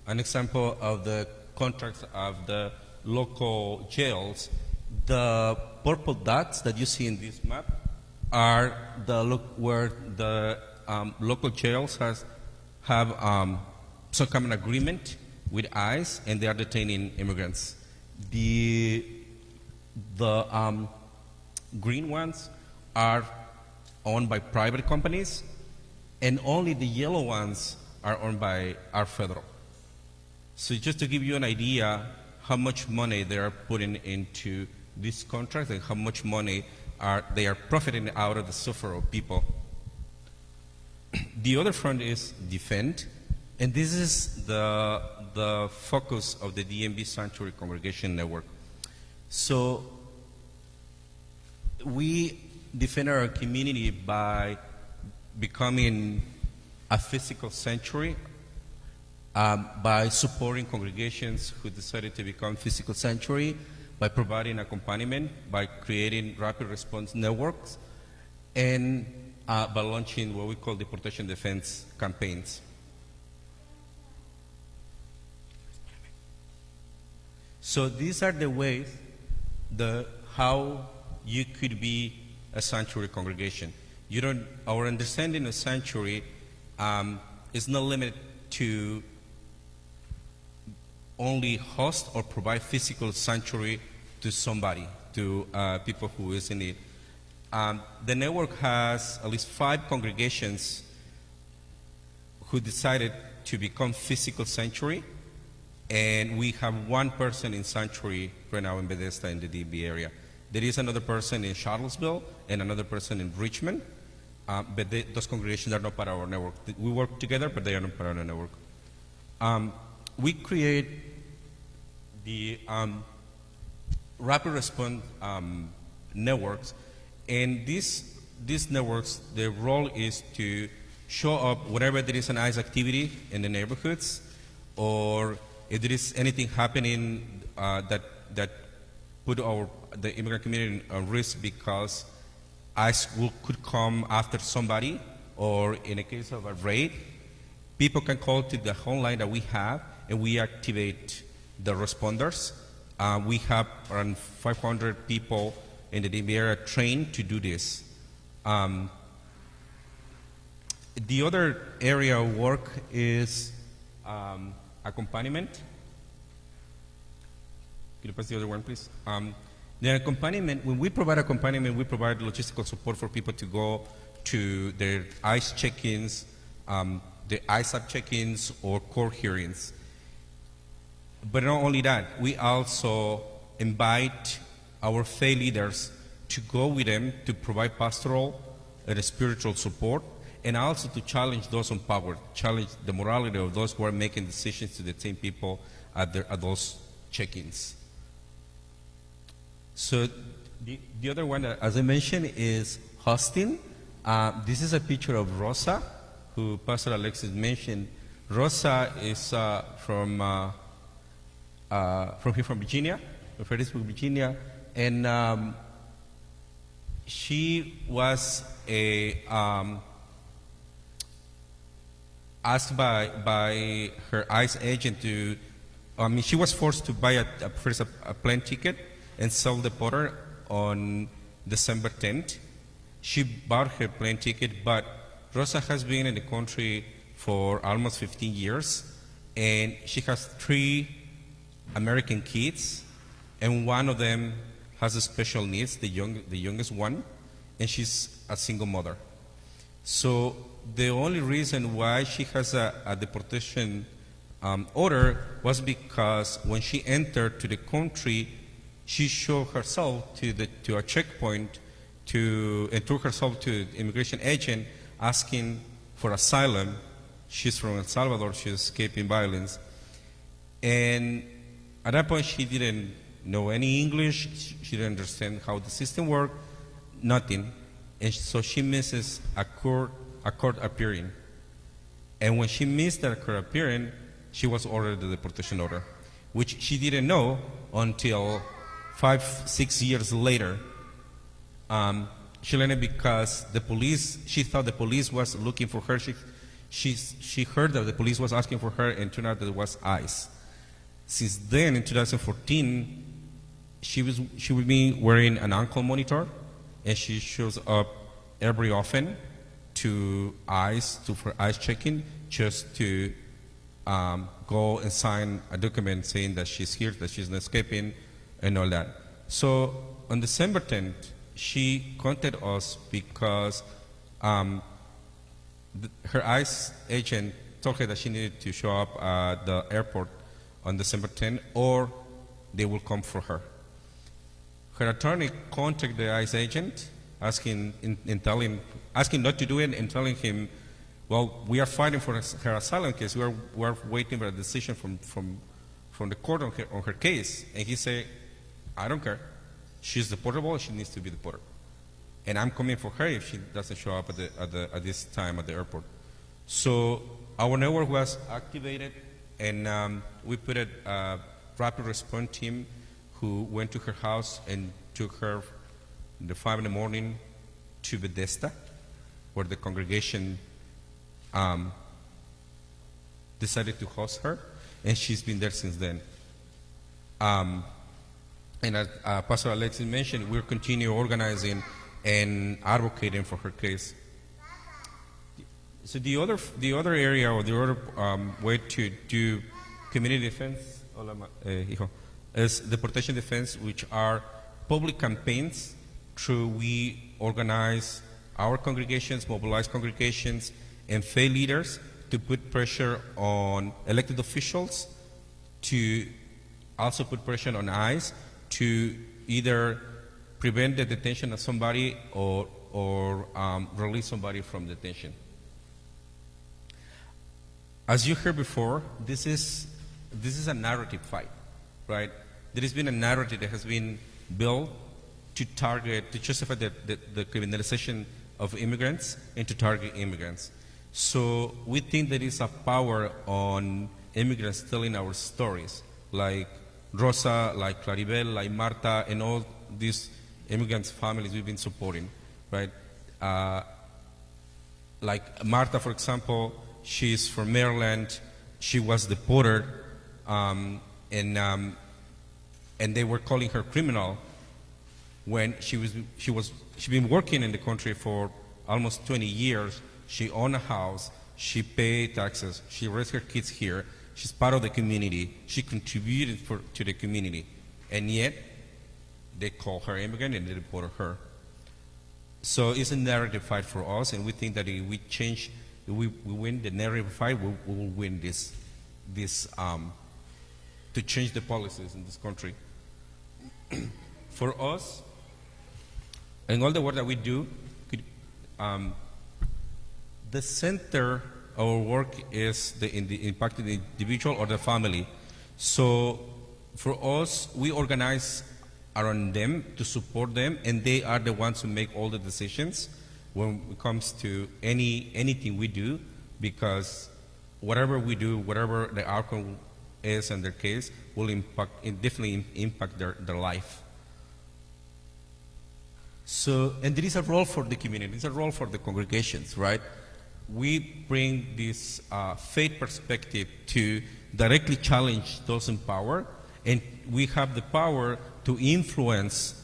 an example of the contracts of the local jails, the purple dots that you see in this map are where the local jails have some common agreement with ICE, and they are detaining immigrants. The green ones are owned by private companies, and only the yellow ones are owned by our federal. So just to give you an idea how much money they are putting into this contract and how much money they are profiting out of the suffer of people. The other front is defend, and this is the focus of the DMV Sanctuary Congregation Network. So we defend our community by becoming a physical sanctuary, by supporting congregations who decided to become physical sanctuary, by providing accompaniment, by creating rapid response networks, and by launching what we call deportation defense campaigns. So these are the ways how you could be a sanctuary congregation. Our understanding of sanctuary is not limited to only host or provide physical sanctuary to somebody, to people who is in need. The network has at least 5 congregations who decided to become physical sanctuary, and we have 1 person in sanctuary right now in Bethesda in the DB area. There is another person in Charlottesville and another person in Richmond, but those congregations are not part of our network. We work together, but they are not part of our network. We create the rapid response networks, and these networks, their role is to show up whenever there is an ICE activity in the neighborhoods, or if there is anything happening that put the immigrant community at risk because ICE could come after somebody, or in a case of a raid, people can call to the home line that we have, and we activate the responders. We have around 500 people in the DMV area trained to do this. The other area of work is accompaniment. Could you pass the other one, please? The accompaniment, when we provide accompaniment, we provide logistical support for people to go to their ICE check-ins, the ISAP check-ins, or court hearings. But not only that, we also invite our faith leaders to go with them to provide pastoral and spiritual support, and also to challenge those in power, challenge the morality of those who are making decisions to detain people at those check-ins. So the other one, as I mentioned, is hosting. This is a picture of Rosa, who Pastor Alexis mentioned. Rosa is from Virginia, from Fredericksburg, Virginia, and she was asked by her ICE agent to. She was forced to buy first a plane ticket and self-deport her on December 10th. She bought her plane ticket, but Rosa has been in the country for almost 15 years, and she has 3 American kids, and one of them has special needs, the youngest one, and she's a single mother. So the only reason why she has a deportation order was because when she entered to the country, she showed herself to a checkpoint and took herself to the immigration agent asking for asylum. She's from El Salvador, she's escaping violence. And at that point, she didn't know any English, she didn't understand how the system worked, nothing. And so she misses a court appearing. And when she missed that court appearing, she was ordered the deportation order, which she didn't know until 5-6 years later. She learned it because the police, she thought the police was looking for her. She heard that the police was asking for her, and turned out that it was ICE. Since then, in 2014, she would be wearing an ankle monitor, and she shows up every often to ICE, for ICE checking, just to go and sign a document saying that she's here, that she's not escaping, and all that. So on December 10th, she contacted us because her ICE agent told her that she needed to show up at the airport on December 10th, or they will come for her. Her attorney contacted the ICE agent, asking not to do it, and telling him, well, we are fighting for her asylum case. We are waiting for a decision from the court on her case. And he said, I don't care. She's deportable. She needs to be deported, and I'm coming for her if she doesn't show up at this time at the airport. So our network was activated, and we put a rapid response team who went to her house and took her at 5 in the morning to Bethesda, where the congregation decided to host her, and she's been there since then. And as Pastor Alexis mentioned, we'll continue organizing and advocating for her case. So the other area, or the other way to do community defense, is the protection defense, which are public campaigns through we organize our congregations, mobilize congregations, and faith leaders to put pressure on elected officials, to also put pressure on ICE to either prevent the detention of somebody or release somebody from detention. As you heard before, this is a narrative fight, right? There has been a narrative that has been built to justify the criminalization of immigrants and to target immigrants. So we think there is a power on immigrants telling our stories, like Rosa, like Claribel, like Marta, and all these immigrants' families we've been supporting, right? Like Marta, for example, she's from Maryland. She was deported, and they were calling her criminal when she'd been working in the country for almost 20 years. She owned a house. She paid taxes. She raised her kids here. She's part of the community. She contributed to the community, and yet they call her immigrant and they deported her. So it's a narrative fight for us, and we think that if we win the narrative fight, we will win this to change the policies in this country. For us, and all the work that we do, the center of our work is the impact of the individual or the family. So for us, we organize around them to support them, and they are the ones who make all the decisions when it comes to anything we do, because whatever we do, whatever the outcome is in their case, will definitely impact their life. So, and there is a role for the community, there is a role for the congregations, right? We bring this faith perspective to directly challenge those in power, and we have the power to influence,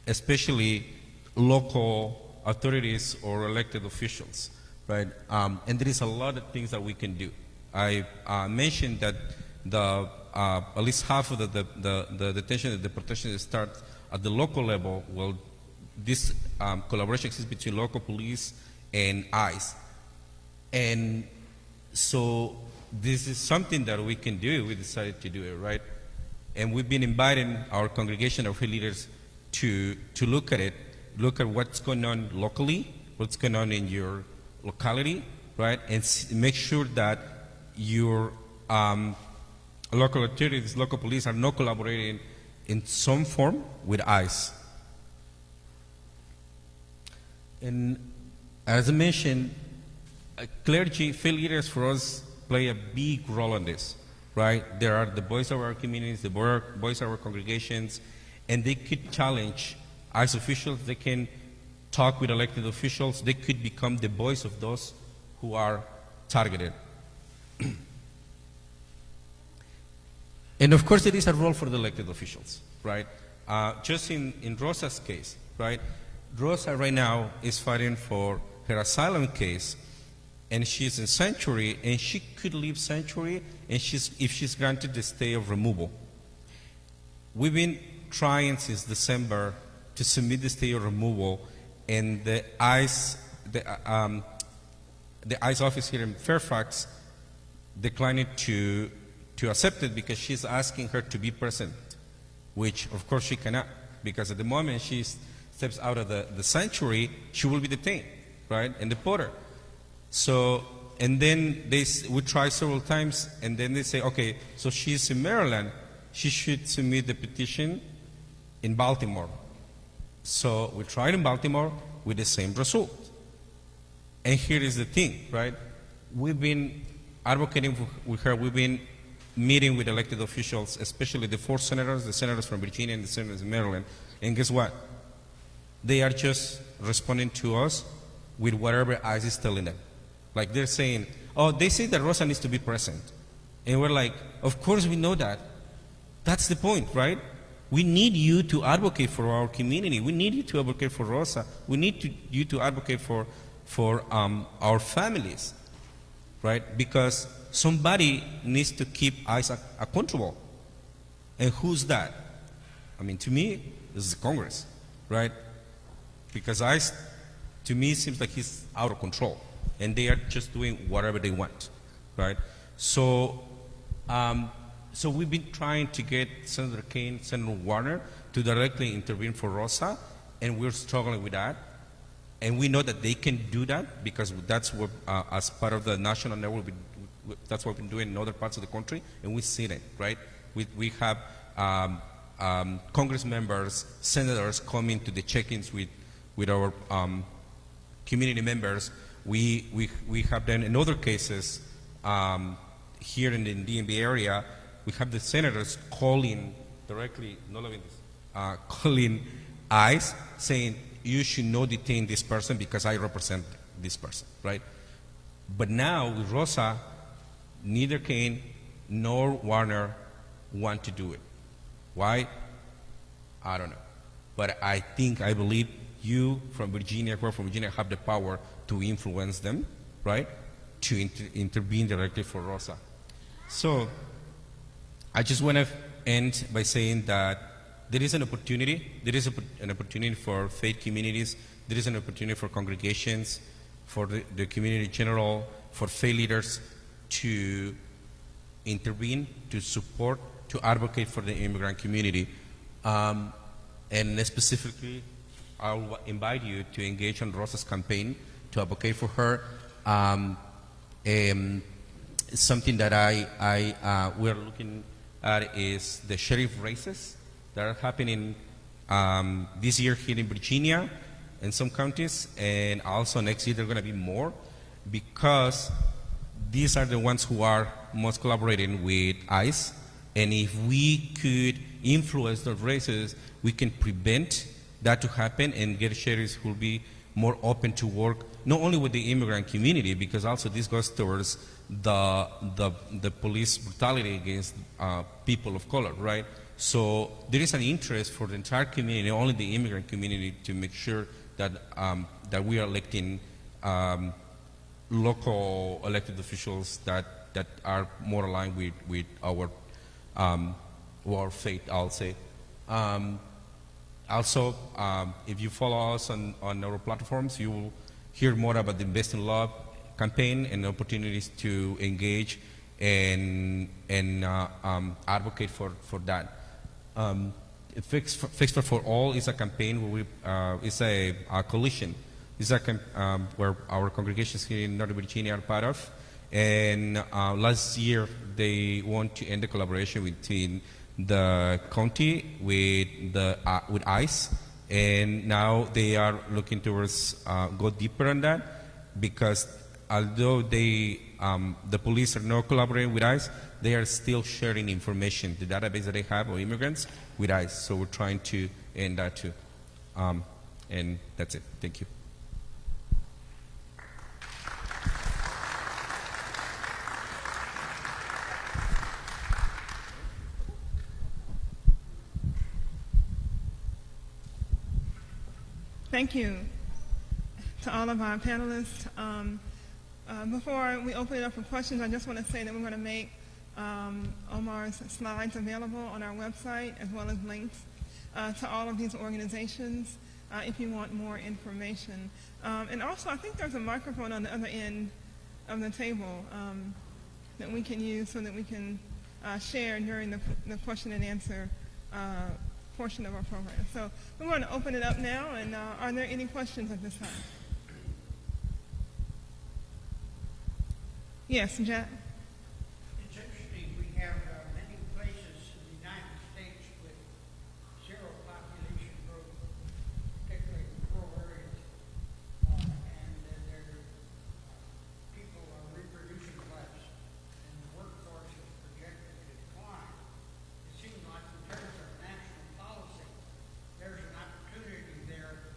especially local authorities or elected officials, right? And there is a lot of things that we can do. I mentioned that at least half of the detention and the protection starts at the local level. Well, this collaboration exists between local police and ICE. And so this is something that we can do. We decided to do it, right? And we've been inviting our congregation of leaders to look at it, look at what's going on locally, what's going on in your locality, right? And make sure that your local authorities, local police are not collaborating in some form with ICE. And as I mentioned, clergy, faith leaders for us play a big role in this, right? There are the voice of our communities, the voice of our congregations, and they could challenge ICE officials. They can talk with elected officials. They could become the voice of those who are targeted. And of course, there is a role for the elected officials, right? Just in Rosa's case, right? Rosa right now is fighting for her asylum case, and she's in sanctuary, and she could leave sanctuary, and if she's granted the stay of removal. We've been trying since December to submit the stay of removal, and the ICE office here in Fairfax declined to accept it because she's asking her to be present, which of course she cannot, because at the moment she steps out of the sanctuary, she will be detained, right, and deported. So, and then we try several times, and then they say, okay, so she's in Maryland, she should submit the petition in Baltimore. So we tried in Baltimore with the same result. And here is the thing, right? We've been advocating with her, we've been meeting with elected officials, especially the 4 senators, the senators from Virginia and the senators in Maryland. And guess what? they are just responding to us with whatever ICE is telling them. Like they're saying, oh, they say that Rosa needs to be present. And we're like, of course we know that. That's the point, right? We need you to advocate for our community. We need you to advocate for Rosa. We need you to advocate for our families, right? Because somebody needs to keep ICE accountable. And who's that? I mean, to me, this is Congress, right? Because ICE, to me, seems like he's out of control. And they are just doing whatever they want, right? So we've been trying to get Senator Kane, Senator Warner to directly intervene for Rosa, and we're struggling with that. And we know that they can do that because that's what, as part of the national network, that's what we've been doing in other parts of the country, and we've seen it, right? We have Congress members, senators coming to the check-ins with our community members. We have done in other cases here in the DMV area. We have the senators calling directly, calling ICE, saying you should not detain this person because I represent this person, right? But now with Rosa, neither Kane nor Warner want to do it. Why? I don't know. But I believe you from Virginia, who are from Virginia, have the power to influence them, right? To intervene directly for Rosa. So I just want to end by saying that there is an opportunity. There is an opportunity for faith communities. There is an opportunity for congregations, for the community in general, for faith leaders to intervene, to support, to advocate for the immigrant community. And specifically, I'll invite you to engage on Rosa's campaign, to advocate for her. Something that we're looking at is the sheriff races that are happening this year here in Virginia and some counties, and also next year there are going to be more, because these are the ones who are most collaborating with ICE. And if we could influence those races, we can prevent that to happen and get sheriffs who will be more open to work, not only with the immigrant community, because also this goes towards the police brutality against people of color, right? So there is an interest for the entire community, not only the immigrant community, to make sure that that we are electing local elected officials that are more aligned with our faith, I'll say. Also, if you follow us on our platforms, you will hear more about the Invest in Love campaign and opportunities to engage and advocate for that. Fix for All is a campaign where it's a coalition. It's where our congregations here in Northern Virginia are part of. And last year, they want to end the collaboration between the county with ICE, and now they are looking towards go deeper on that, because although the police are not collaborating with ICE, they are still sharing information, the database that they have of immigrants, with ICE. So we're trying to end that too. And that's it. Thank you. Thank you to all of our panelists. Before we open it up for questions, I just want to say that we're going to make Omar's slides available on our website, as well as links to all of these organizations if you want more information. And also, I think there's a microphone on the other end of the table that we can use so that we can share during the question and answer portion of our program. So we're going to open it up now, and are there any questions at this time? Yes, Jack? It's interesting, we have many places in the United States with zero population growth, particularly in rural areas, and people are reproducing less, and the workforce is projected to decline. It seems like in terms of national policy, there's an opportunity there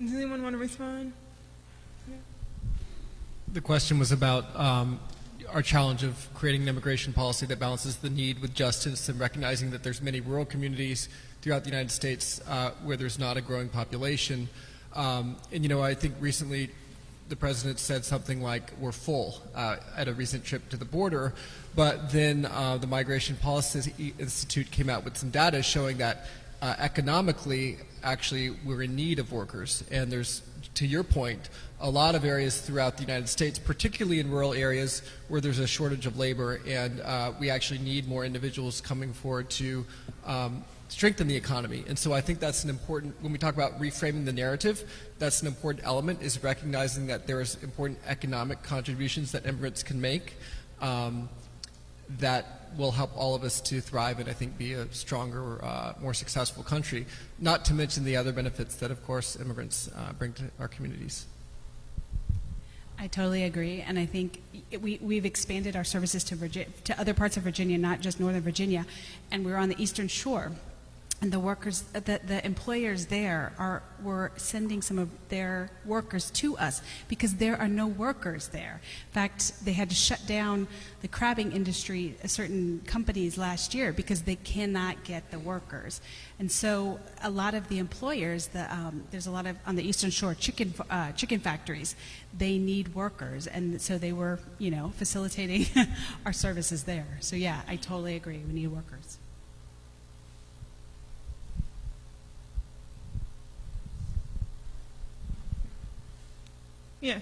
Does anyone want to respond? The question was about our challenge of creating an immigration policy that balances the need with justice and recognizing that there's many rural communities throughout the United States where there's not a growing population. And, you know, I think recently the president said something like we're full at a recent trip to the border, but then the Migration Policy Institute came out with some data showing that economically, actually, we're in need of workers. And there's, to your point, a lot of areas throughout the United States, particularly in rural areas where there's a shortage of labor, and we actually need more individuals coming forward to strengthen the economy. And so I think that's an important, when we talk about reframing the narrative, that's an important element, is recognizing that there is important economic contributions that immigrants can make that will help all of us to thrive and I think be a stronger, more successful country, not to mention the other benefits that, of course, immigrants bring to our communities. I totally agree, and I think we've expanded our services to other parts of Virginia, not just Northern Virginia, and we're on the Eastern Shore. And the workers, the employers there were sending some of their workers to us because there are no workers there. In fact, they had to shut down the crabbing industry, certain companies last year, because they cannot get the workers. And so a lot of the employers, there's a lot of, on the Eastern Shore, chicken factories, they need workers. And so they were, you know, facilitating our services there. So yeah, I totally agree. We need workers. Yes.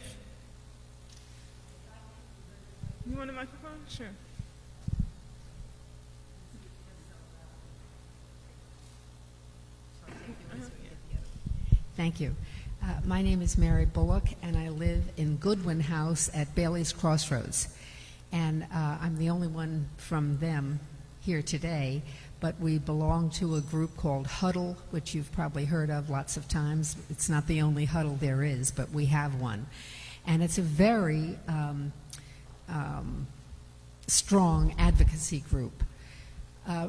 You want a microphone? Sure. Thank you. My name is Mary Bullock, and I live in Goodwin House at Bailey's Crossroads. And I'm the only one from them here today, but we belong to a group called Huddle, which you've probably heard of lots of times. It's not the only huddle there is, but we have one. And it's a very strong advocacy group.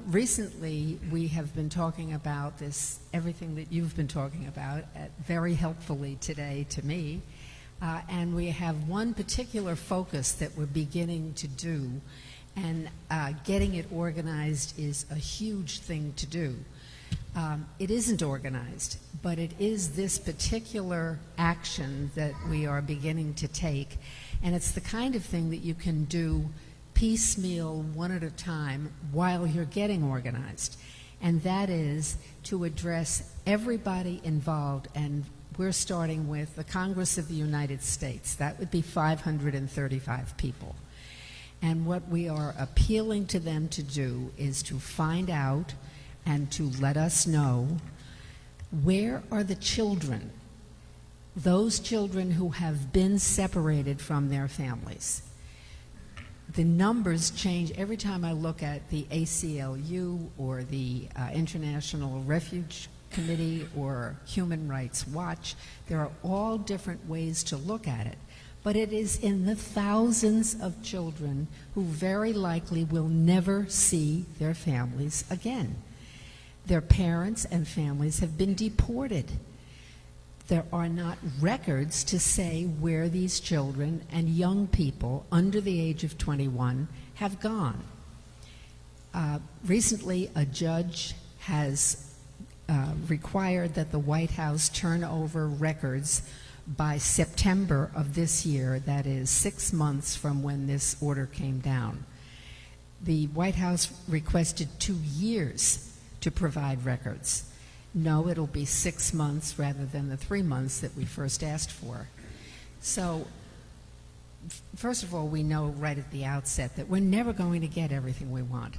Recently, we have been talking about this, everything that you've been talking about, very helpfully today to me. And we have one particular focus that we're beginning to do, and getting it organized is a huge thing to do. It isn't organized, but it is this particular action that we are beginning to take, and it's the kind of thing that you can do piecemeal, one at a time, while you're getting organized. And that is to address everybody involved, and we're starting with the Congress of the United States. That would be 535 people. And what we are appealing to them to do is to find out and to let us know, where are the children, those children who have been separated from their families. The numbers change every time I look at the ACLU or the International Refuge Committee or Human Rights Watch. There are all different ways to look at it. But it is in the thousands of children who very likely will never see their families again. Their parents and families have been deported. There are not records to say where these children and young people under the age of 21 have gone. Recently, a judge has required that the White House turn over records by September of this year, that is 6 months from when this order came down. The White House requested 2 years to provide records. No, it'll be 6 months rather than the 3 months that we first asked for. So, first of all, we know right at the outset that we're never going to get everything we want.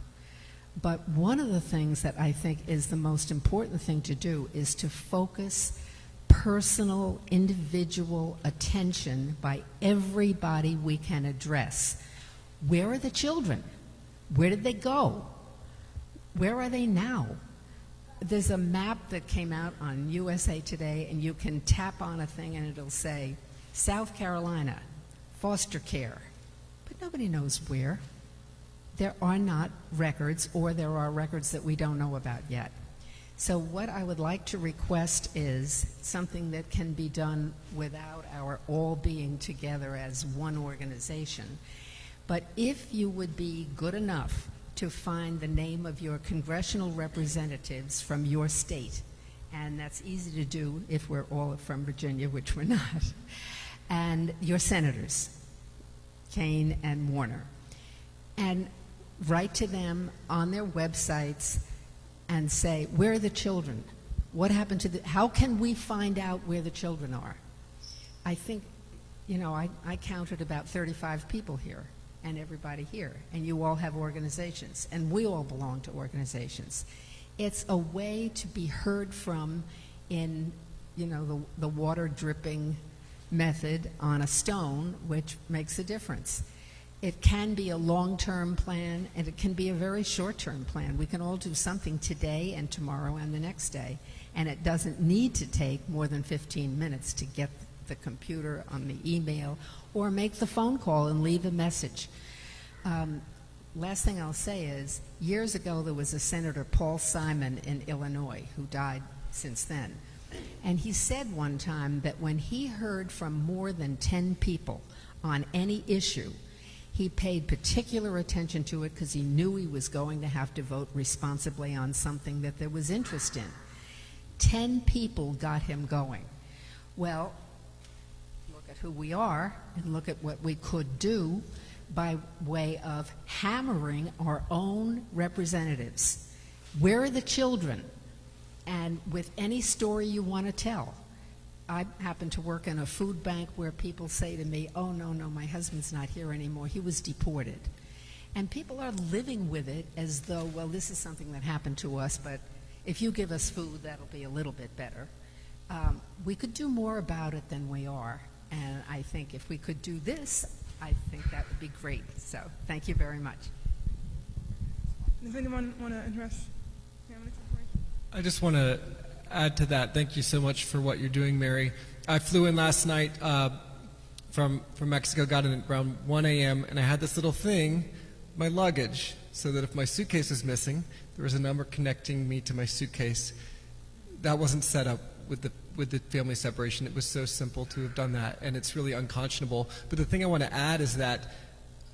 But one of the things that I think is the most important thing to do is to focus personal, individual attention by everybody we can address. Where are the children? Where did they go? Where are they now? There's a map that came out on USA Today, and you can tap on a thing and it'll say, South Carolina, foster care. But nobody knows where. There are not records, or there are records that we don't know about yet. So what I would like to request is something that can be done without our all being together as one organization. But if you would be good enough to find the name of your congressional representatives from your state, and that's easy to do if we're all from Virginia, which we're not, and your senators, Kane and Warner, and write to them on their websites and say, where are the children? What happened to how can we find out where the children are? I think, I counted about 35 people here, and everybody here, and you all have organizations, and we all belong to organizations. It's a way to be heard from in, the water dripping method on a stone, which makes a difference. It can be a long-term plan, and it can be a very short-term plan. We can all do something today and tomorrow and the next day, and it doesn't need to take more than 15 minutes to get the computer on the email or make the phone call and leave a message. Last thing I'll say is, years ago there was a Senator, Paul Simon, in Illinois, who died since then. And he said one time that when he heard from more than 10 people on any issue, he paid particular attention to it because he knew he was going to have to vote responsibly on something that there was interest in. 10 people got him going. Well, look at who we are and look at what we could do by way of hammering our own representatives. Where are the children? And with any story you want to tell. I happen to work in a food bank where people say to me, oh, no, my husband's not here anymore. He was deported. And people are living with it as though, well, this is something that happened to us, but if you give us food, that'll be a little bit better. We could do more about it than we are. And I think if we could do this, I think that would be great. So thank you very much. Does anyone want to address family separation? I just want to add to that. Thank you so much for what you're doing, Mary. I flew in last night from Mexico, got in around 1 a.m., and I had this little thing, my luggage, so that if my suitcase was missing, there was a number connecting me to my suitcase. That wasn't set up with the family separation. It was so simple to have done that, and it's really unconscionable. But the thing I want to add is that,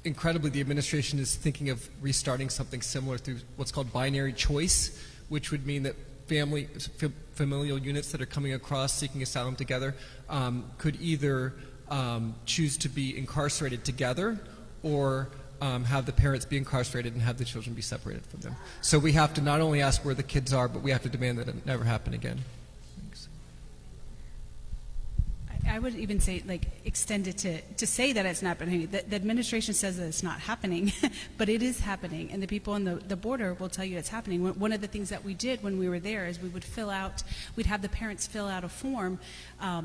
incredibly, the administration is thinking of restarting something similar through what's called binary choice, which would mean that familial units that are coming across seeking asylum together could either choose to be incarcerated together or have the parents be incarcerated and have the children be separated from them. So we have to not only ask where the kids are, but we have to demand that it never happen again. Thanks. I would even say, extend it to say that it's not happening. The administration says that it's not happening, but it is happening, and the people on the border will tell you it's happening. One of the things that we did when we were there is we'd have the parents fill out a form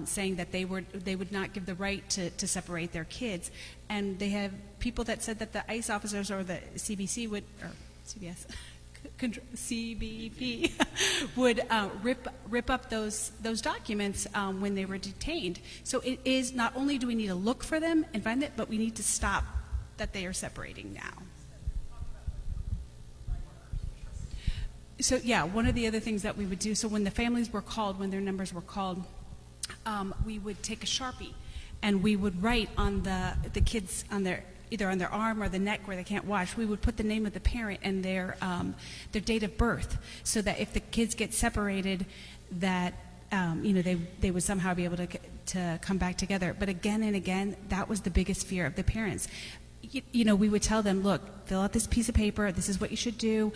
saying that they would not give the right to separate their kids, and they have people that said that the ICE officers or the CBP would rip up those documents when they were detained. So it is not only do we need to look for them and find it, but we need to stop that they are separating now. So yeah, one of the other things that we would do, so when the families were called, when their numbers were called, we would take a Sharpie and we would write on the kids on their either on their arm or the neck where they can't watch, we would put the name of the parent and their date of birth, so that if the kids get separated, that they would somehow be able to come back together. But again and again, that was the biggest fear of the parents. We would tell them, look, fill out this piece of paper, this is what you should do,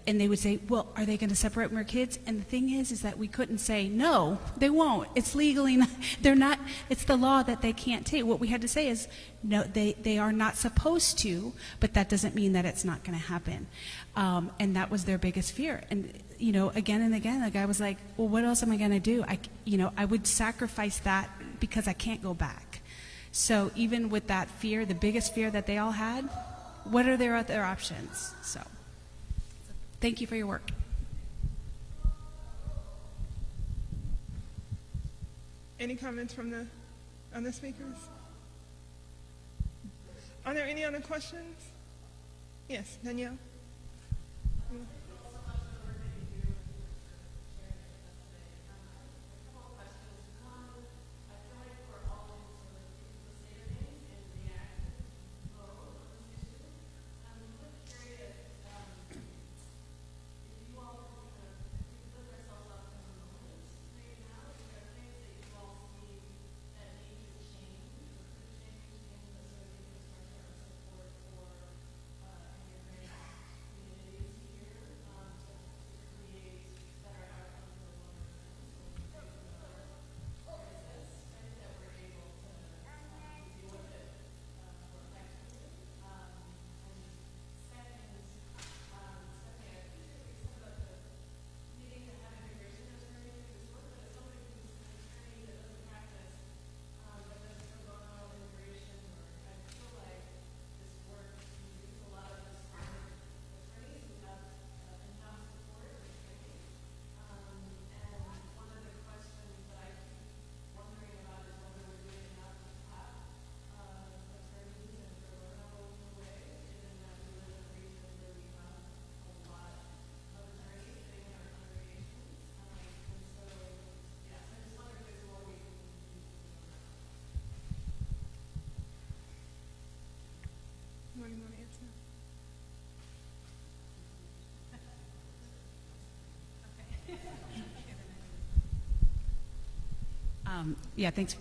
and they would say, well, are they going to separate more kids? And the thing is that we couldn't say, no, they won't. It's legally they're not, it's the law that they can't take. What we had to say is, no, they are not supposed to, but that doesn't mean that it's not going to happen. And that was their biggest fear. And, again and again, the guy was like, well, what else am I going to do? I would sacrifice that because I can't go back. So even with that fear, the biggest fear that they all had, what are their other options? So thank you for your work. Any comments from the other speakers? Are there any other questions? Yes, Danielle? Yeah, thanks.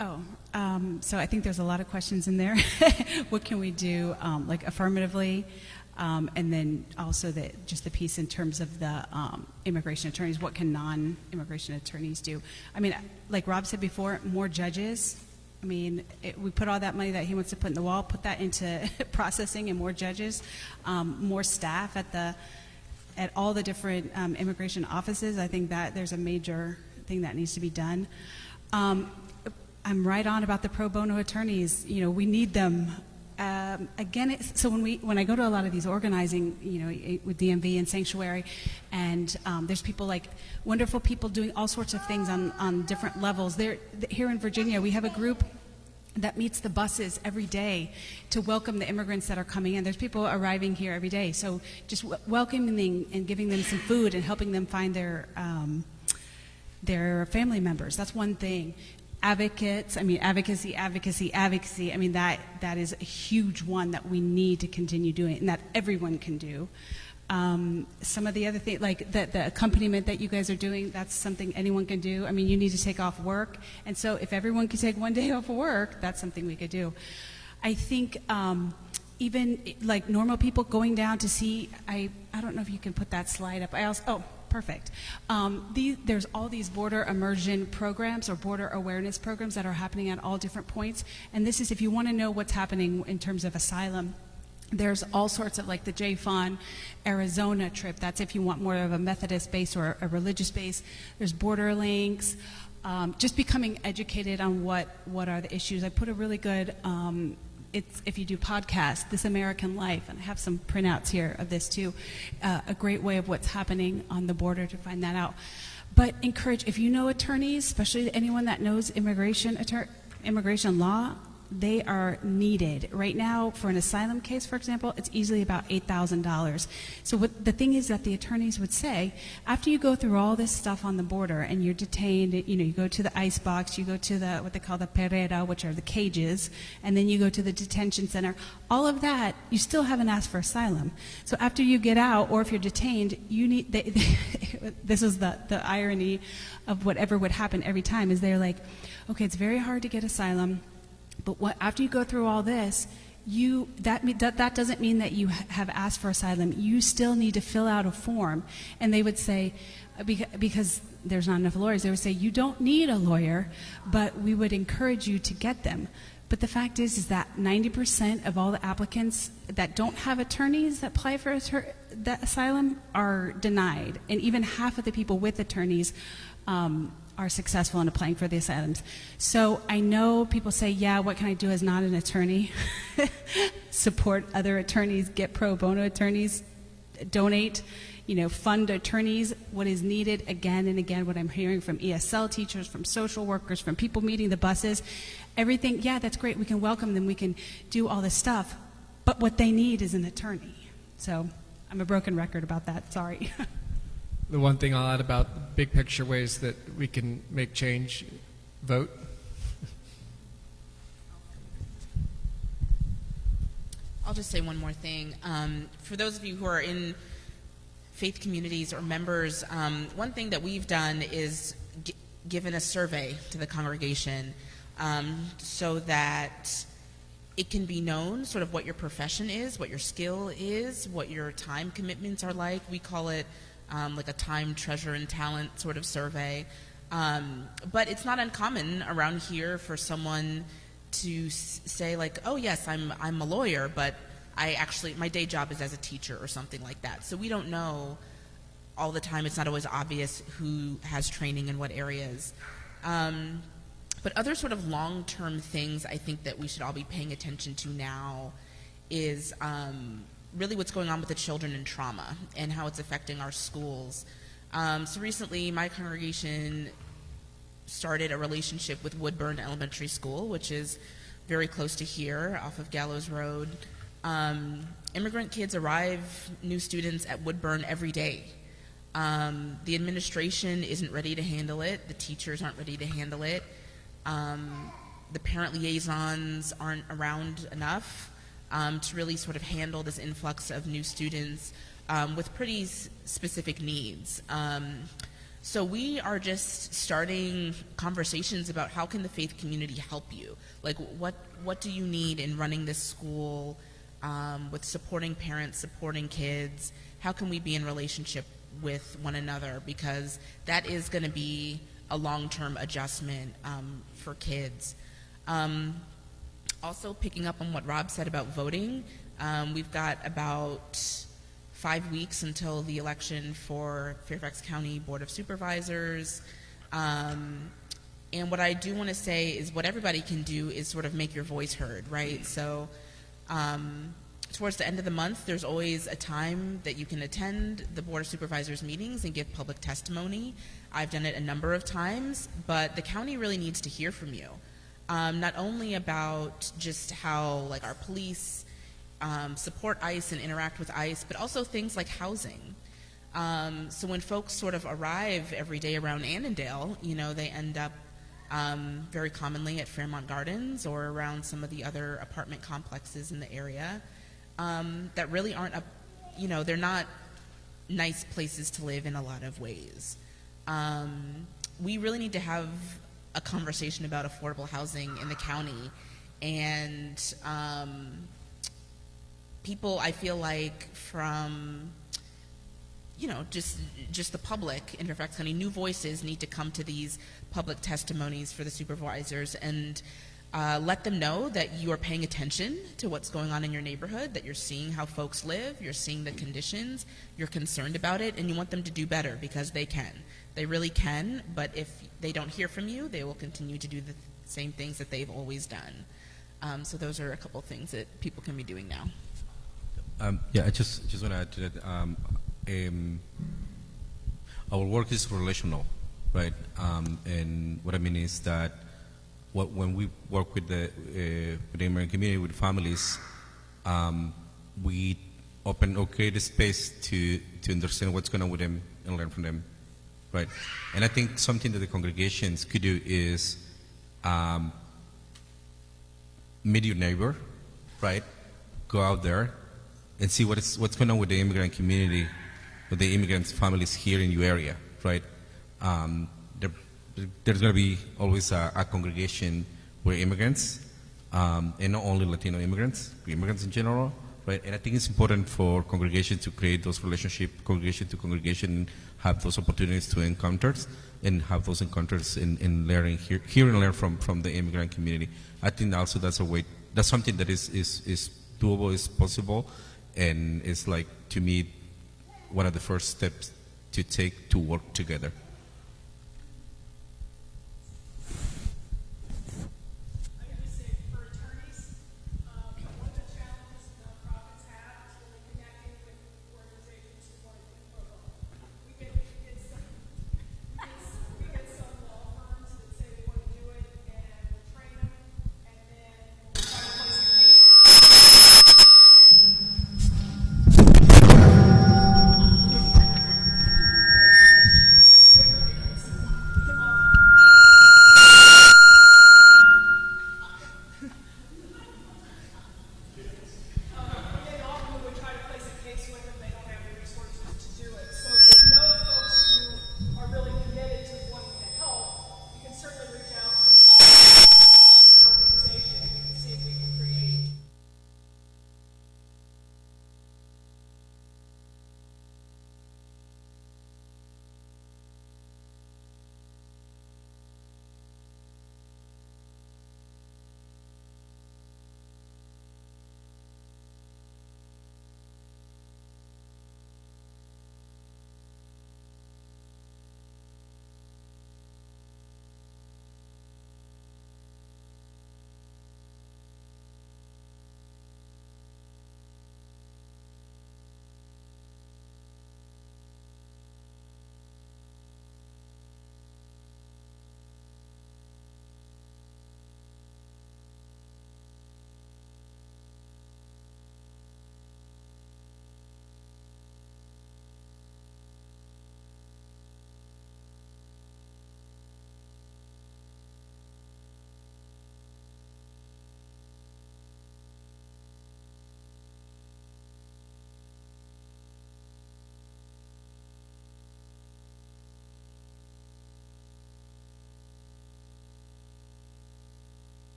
So I think there's a lot of questions in there. What can we do, like affirmatively, and then also just the piece in terms of the immigration attorneys. What can non-immigration attorneys do? I mean, like Rob said before, more judges. I mean, we put all that money that he wants to put in the wall, put that into processing and more judges, more staff at all the different immigration offices. I think that there's a major thing that needs to be done. I'm right on about the pro bono attorneys. You know, we need them. Again, so when I go to a lot of these organizing, you know, with DMV and Sanctuary, and there's people like wonderful people doing all sorts of things on different levels. Here in Virginia, we have a group that meets the buses every day to welcome the immigrants that are coming in. There's people arriving here every day, so just welcoming and giving them some food and helping them find their family members. That's one thing. Advocates, I mean, advocacy. I mean, that is a huge one that we need to continue doing and that everyone can do. Some of the other things, like the accompaniment that you guys are doing, that's something anyone can do. I mean, you need to take off work. And so if everyone could take one day off of work, that's something we could do. I think even like normal people going down to see, I don't know if you can put that slide up. Perfect. There's all these border immersion programs or border awareness programs that are happening at all different points. And this is if you want to know what's happening in terms of asylum. There's all sorts of, like the Vaughan, Arizona trip. That's if you want more of a Methodist base or a religious base. There's border links. Just becoming educated on what are the issues. I put a really good, if you do podcasts, This American Life, and I have some printouts here of this too, a great way of what's happening on the border to find that out. But encourage, if you know attorneys, especially anyone that knows immigration law, they are needed. Right now, for an asylum case, for example, it's easily about $8,000. So what the thing is that the attorneys would say, after you go through all this stuff on the border and you're detained, you know, you go to the ice box, you go to what they call the Perez, which are the cages, and then you go to the detention center, all of that, you still haven't asked for asylum. So after you get out, or if you're detained, you need, this is the irony of whatever would happen every time, is they're like, okay, it's very hard to get asylum, but after you go through all this, that doesn't mean that you have asked for asylum. You still need to fill out a form. And they would say, because there's not enough lawyers, they would say, you don't need a lawyer, but we would encourage you to get them. But the fact is that 90% of all the applicants that don't have attorneys that apply for that asylum are denied. And even half of the people with attorneys are successful in applying for the asylums. So I know people say, yeah, what can I do as not an attorney? Support other attorneys, get pro bono attorneys, donate, fund attorneys. What is needed again and again, what I'm hearing from ESL teachers, from social workers, from people meeting the buses, everything, yeah, that's great. We can welcome them. We can do all this stuff. But what they need is an attorney. So I'm a broken record about that. Sorry. The one thing I'll add about big picture ways that we can make change, vote. I'll just say one more thing. For those of you who are in faith communities or members, one thing that we've done is given a survey to the congregation so that it can be known sort of what your profession is, what your skill is, what your time commitments are like. We call it like a time, treasure, and talent sort of survey. But it's not uncommon around here for someone to say like, oh yes, I'm a lawyer, but my day job is as a teacher or something like that. So we don't know all the time. It's not always obvious who has training in what areas. But other sort of long-term things I think that we should all be paying attention to now is really what's going on with the children in trauma and how it's affecting our schools. So recently, my congregation started a relationship with Woodburn Elementary School, which is very close to here, off of Gallows Road. Immigrant kids arrive, new students at Woodburn every day. The administration isn't ready to handle it. The teachers aren't ready to handle it. The parent liaisons aren't around enough to really sort of handle this influx of new students with pretty specific needs. So we are just starting conversations about how can the faith community help you? Like, what do you need in running this school, with supporting parents, supporting kids? How can we be in relationship with one another? Because that is going to be a long-term adjustment for kids. Also, picking up on what Rob said about voting, we've got about 5 weeks until the election for Fairfax County Board of Supervisors. And what I do want to say is what everybody can do is sort of make your voice heard, right? So towards the end of the month, there's always a time that you can attend the Board of Supervisors meetings and give public testimony. I've done it a number of times, but the county really needs to hear from you. Not only about just how like our police support ICE and interact with ICE, but also things like housing. So when folks sort of arrive every day around Annandale, you know, they end up very commonly at Fairmont Gardens or around some of the other apartment complexes in the area that really aren't, you know, they're not nice places to live in a lot of ways. We really need to have a conversation about affordable housing in the county, and people, I feel like, from, you know, just the public in Fairfax County, new voices need to come to these public testimonies for the supervisors and let them know that you are paying attention to what's going on in your neighborhood, that you're seeing how folks live, you're seeing the conditions, you're concerned about it, and you want them to do better because they can. They really can, but if they don't hear from you, they will continue to do the same things that they've always done. So those are a couple of things that people can be doing now. Yeah, I just want to add to that. Our work is relational, right? And what I mean is that when we work with the American community, with families, we open or create a space to understand what's going on with them and learn from them, right? And I think something that the congregations could do is meet your neighbor, right? Go out there and see what's going on with the immigrant community, with the immigrant families here in your area, right? There's going to be always a congregation where immigrants, and not only Latino immigrants, immigrants in general, right? And I think it's important for congregations to create those relationships, congregation to congregation, have those opportunities to encounters, and have those encounters in learning, hear and learn from the immigrant community. I think also that's a way, that's something that is doable, is possible, and it's like, to me, one of the first steps to take to work together.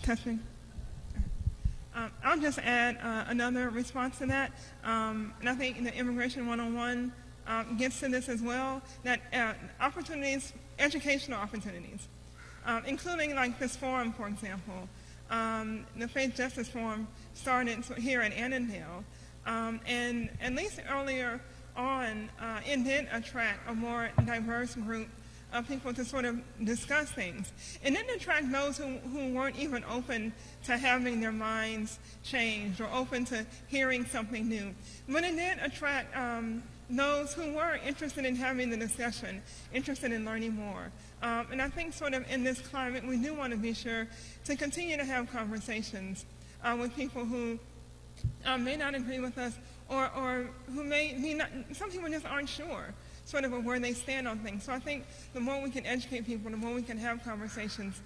Testing. I'll just add another response to that, and I think the Immigration 101 gets to this as well, that opportunities, educational opportunities, including like this forum, for example. The FaithJustice Forum started here in Annandale, and at least earlier on, it did attract a more diverse group of people to sort of discuss things. And then attract those who weren't even open to having their minds changed or open to hearing something new. But it did attract those who were interested in having the discussion, interested in learning more. And I think sort of in this climate, we do want to be sure to continue to have conversations with people who may not agree with us or who may not, some people just aren't sure sort of where they stand on things. So I think the more we can educate people, the more we can have conversations,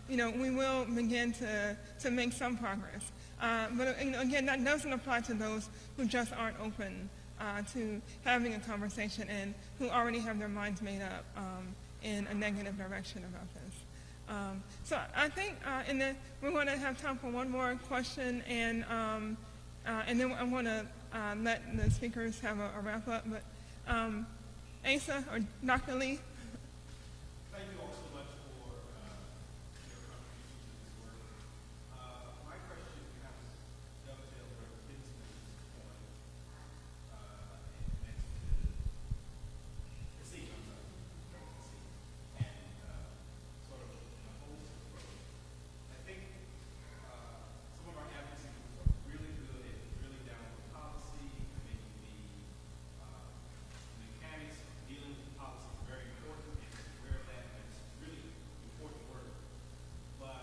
we will begin to make some progress. But again, that doesn't apply to those who just aren't open to having a conversation and who already have their minds made up in a negative direction about this. So I think we're going to have time for one more question, and then I want to let the speakers have a wrap up. But Asa or Dr. Lee? Thank you all so much for your contribution to this work. My question kind of dovetails where Vincent's point and connects to Kassim, and sort of the holistic approach. I think some of our advocacy groups are really good at drilling down on policy and making the mechanics of dealing with policy is very important, and aware of that, and it's really important work. But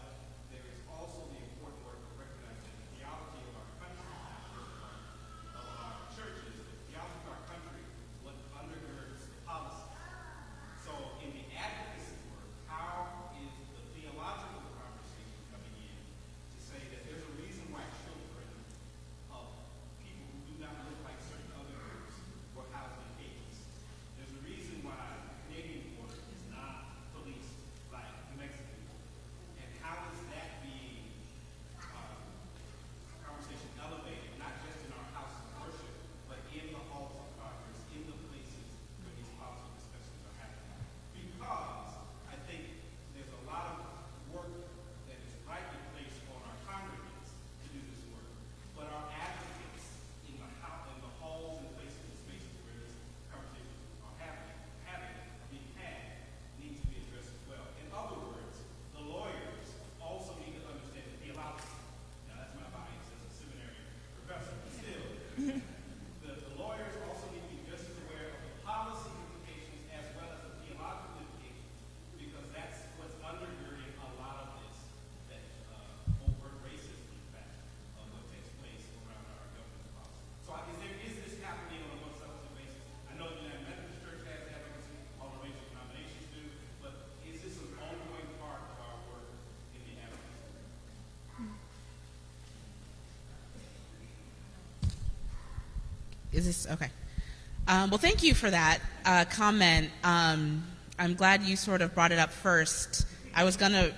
there is also the important work of recognizing the theology of our country, of our churches, the theology of our country, what undergirds policy. So in the advocacy work, how is the theological conversation coming in to say that there's a reason why children of people who do not look like certain other groups were housed in cages? There's a reason why the Canadian border is not policed like the Mexican border. And how is that being conversation elevated, not just in our house of worship, but in the halls of Congress, in the places where these policy discussions are happening? Because I think there's a lot of work that is rightly placed on our congregants to do this work, but our advocates in the halls and places and spaces where these conversations are being had, need to be addressed as well. In other words, the lawyers also need to understand the theology. Now that's my bias as a seminary professor, but still, the lawyers also need to be just as aware of the policy implications as well as the theological implications, because that's what's undergirding a lot of this, that overt racism, in fact, of what takes place around our government policy. So is this happening on a more substantive basis? I know the United Methodist Church has advocacy, all the major denominations do, but is this an ongoing part of our work in the advocacy? Is this okay? Well, thank you for that comment. I'm glad you sort of brought it up first. I was going to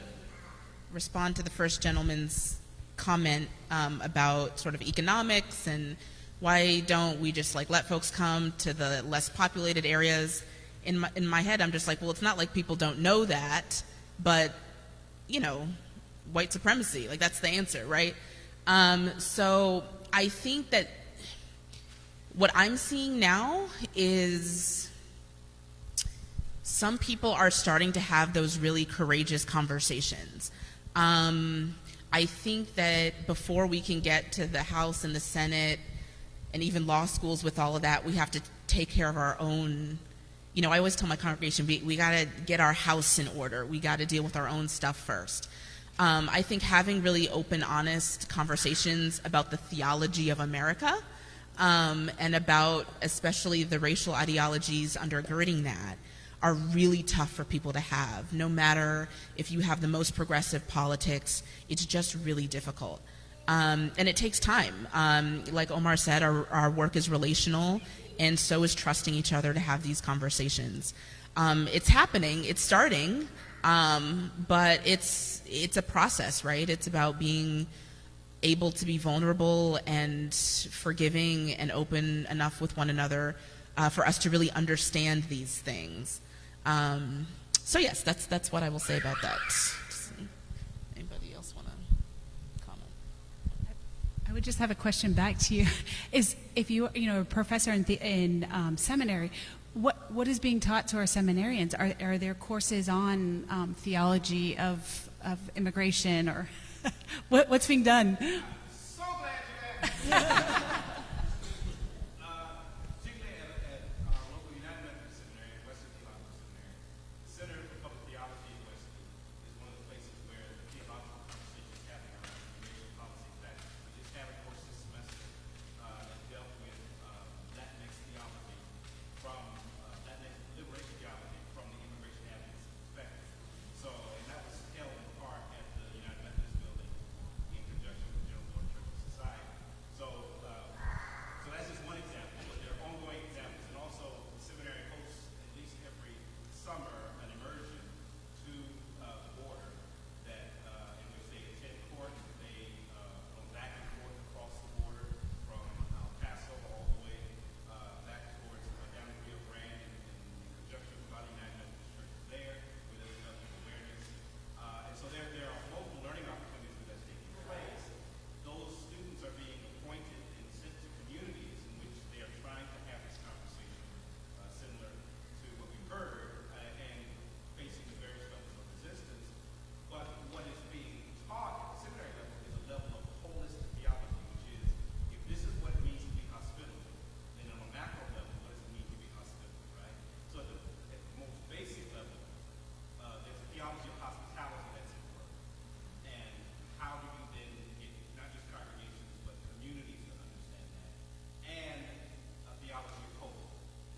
respond to the first gentleman's comment about sort of economics and why don't we just like let folks come to the less populated areas. In my head, I'm just like, well, it's not like people don't know that, but white supremacy, like that's the answer, right? So I think that what I'm seeing now is some people are starting to have those really courageous conversations. I think that before we can get to the House and the Senate and even law schools with all of that, we have to take care of our own. I always tell my congregation, we got to get our house in order. We got to deal with our own stuff first. I think having really open, honest conversations about the theology of America and about especially the racial ideologies undergirding that are really tough for people to have. No matter if you have the most progressive politics, it's just really difficult. And it takes time. Like Omar said, our work is relational, and so is trusting each other to have these conversations. It's happening, it's starting, But it's a process, right? It's about being able to be vulnerable and forgiving and open enough with one another for us to really understand these things. So yes, that's what I will say about that. Anybody else want to comment? I would just have a question back to you. Is if you a professor in seminary, what is being taught to our seminarians? Are there courses on theology of immigration, or what's being done? So glad you asked. Particularly at our local United Methodist Seminary and Western Theological Seminary, the Center for Public Theology at Western is one of the places where the theological conversation is happening around immigration policy. In fact, we just had a course this semester that dealt with Latinx theology from Latinx liberation theology from the immigration advocacy perspective. So, and that was held in part at the United Methodist Building in conjunction with the General Board Church and Society. So that's just one example, but there are ongoing examples. And also, the seminary hosts at least every summer an immersion to the border that in which they attend court. They go back and forth across the border from El Paso all the way back towards down to Rio Grande in conjunction with a lot of United Methodist churches there, where there's enough awareness. And so there are local learning opportunities where that's taking place. Those students are being appointed and sent to communities in which they are trying to have this conversation, similar to what we've heard, and facing the various levels of resistance. But what is being taught at the seminary level is a level of holistic theology, which is, if this is what it means to be hospitable, then on a macro level, what does it mean to be hospitable, right? So at the most basic level, there's a theology of hospitality that's important. And how do you then get not just congregations, but communities to understand that? And a theology of hope,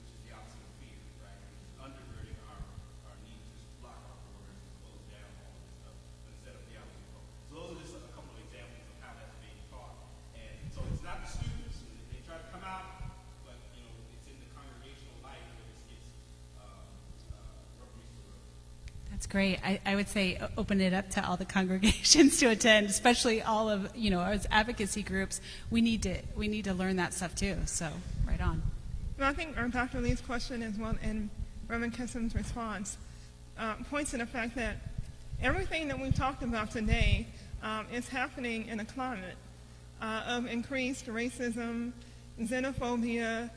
which is the opposite of fear, right? Which is undergirding our need to just block our borders and close down all this stuff, but instead of theology of hope. So those are just a couple of examples of how that's being taught. And so it's not the students, they try to come out, but it's in the congregational life where this gets rubber meets the road. That's great. I would say open it up to all the congregations to attend, especially all of as advocacy groups. We need to learn that stuff too. So right on. Well, I think Dr. Lee's question as well, and Reverend Kassim's response, points to the fact that everything that we've talked about today is happening in a climate of increased racism, xenophobia,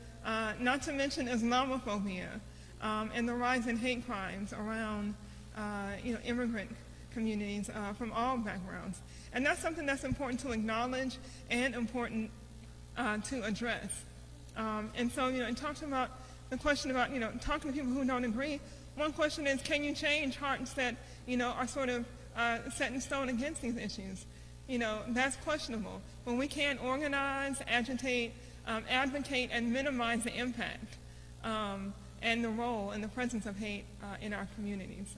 not to mention Islamophobia, and the rise in hate crimes around immigrant communities from all backgrounds. And that's something that's important to acknowledge and important to address. And so, it talks about the question about, talking to people who don't agree. One question is, can you change hearts that, are sort of set in stone against these issues? That's questionable. When we can't organize, agitate, advocate, and minimize the impact and the role and the presence of hate in our communities.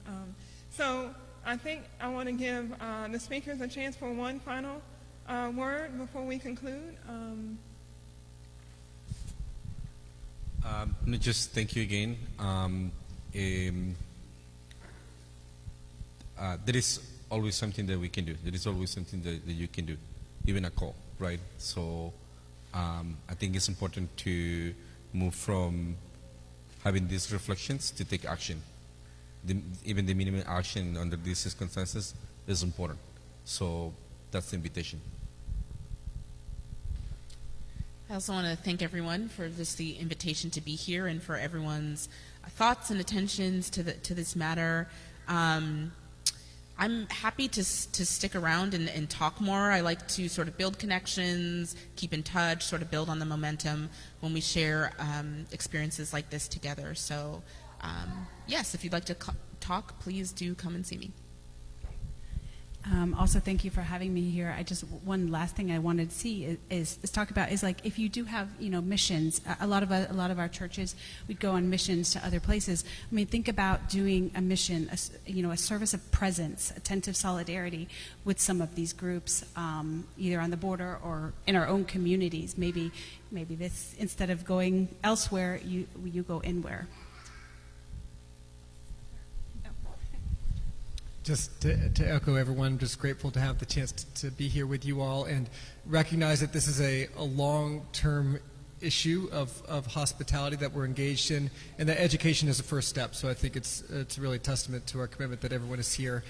So I think I want to give the speakers a chance for one final word before we conclude. Just thank you again. There is always something that we can do. There is always something that you can do, even a call, right? So I think it's important to move from having these reflections to take action. Even the minimum action under these circumstances is important. So that's the invitation. I also want to thank everyone for the invitation to be here and for everyone's thoughts and attentions to this matter. I'm happy to stick around and talk more. I like to sort of build connections, keep in touch, sort of build on the momentum when we share experiences like this together. So yes, if you'd like to talk, please do come and see me. Also, thank you for having me here. One last thing I wanted to see is talk about is like if you do have missions. A lot of our churches, we'd go on missions to other places. I mean, think about doing a mission, a service of presence, attentive solidarity with some of these groups, either on the border or in our own communities. Maybe this, instead of going elsewhere, you go inwhere. Just to echo everyone, just grateful to have the chance to be here with you all and recognize that this is a long-term issue of hospitality that we're engaged in, and that education is the first step. So I think it's really a testament to our commitment that everyone is here.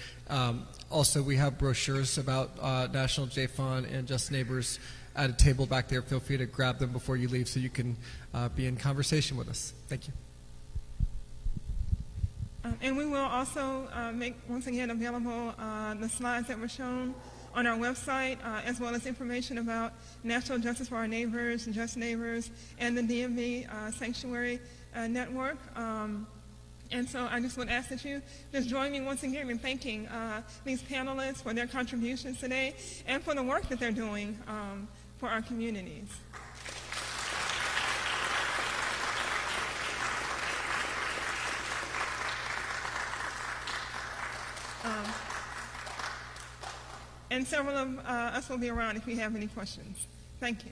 Also, we have brochures about National JFON and Just Neighbors at a table back there. Feel free to grab them before you leave so you can be in conversation with us. Thank you. And we will also make, once again, available the slides that were shown on our website, as well as information about National Justice for Our Neighbors, Just Neighbors, and the DMV Sanctuary Network. And so I just would ask that you just join me once again in thanking these panelists for their contributions today and for the work that they're doing for our communities. And several of us will be around if you have any questions. Thank you.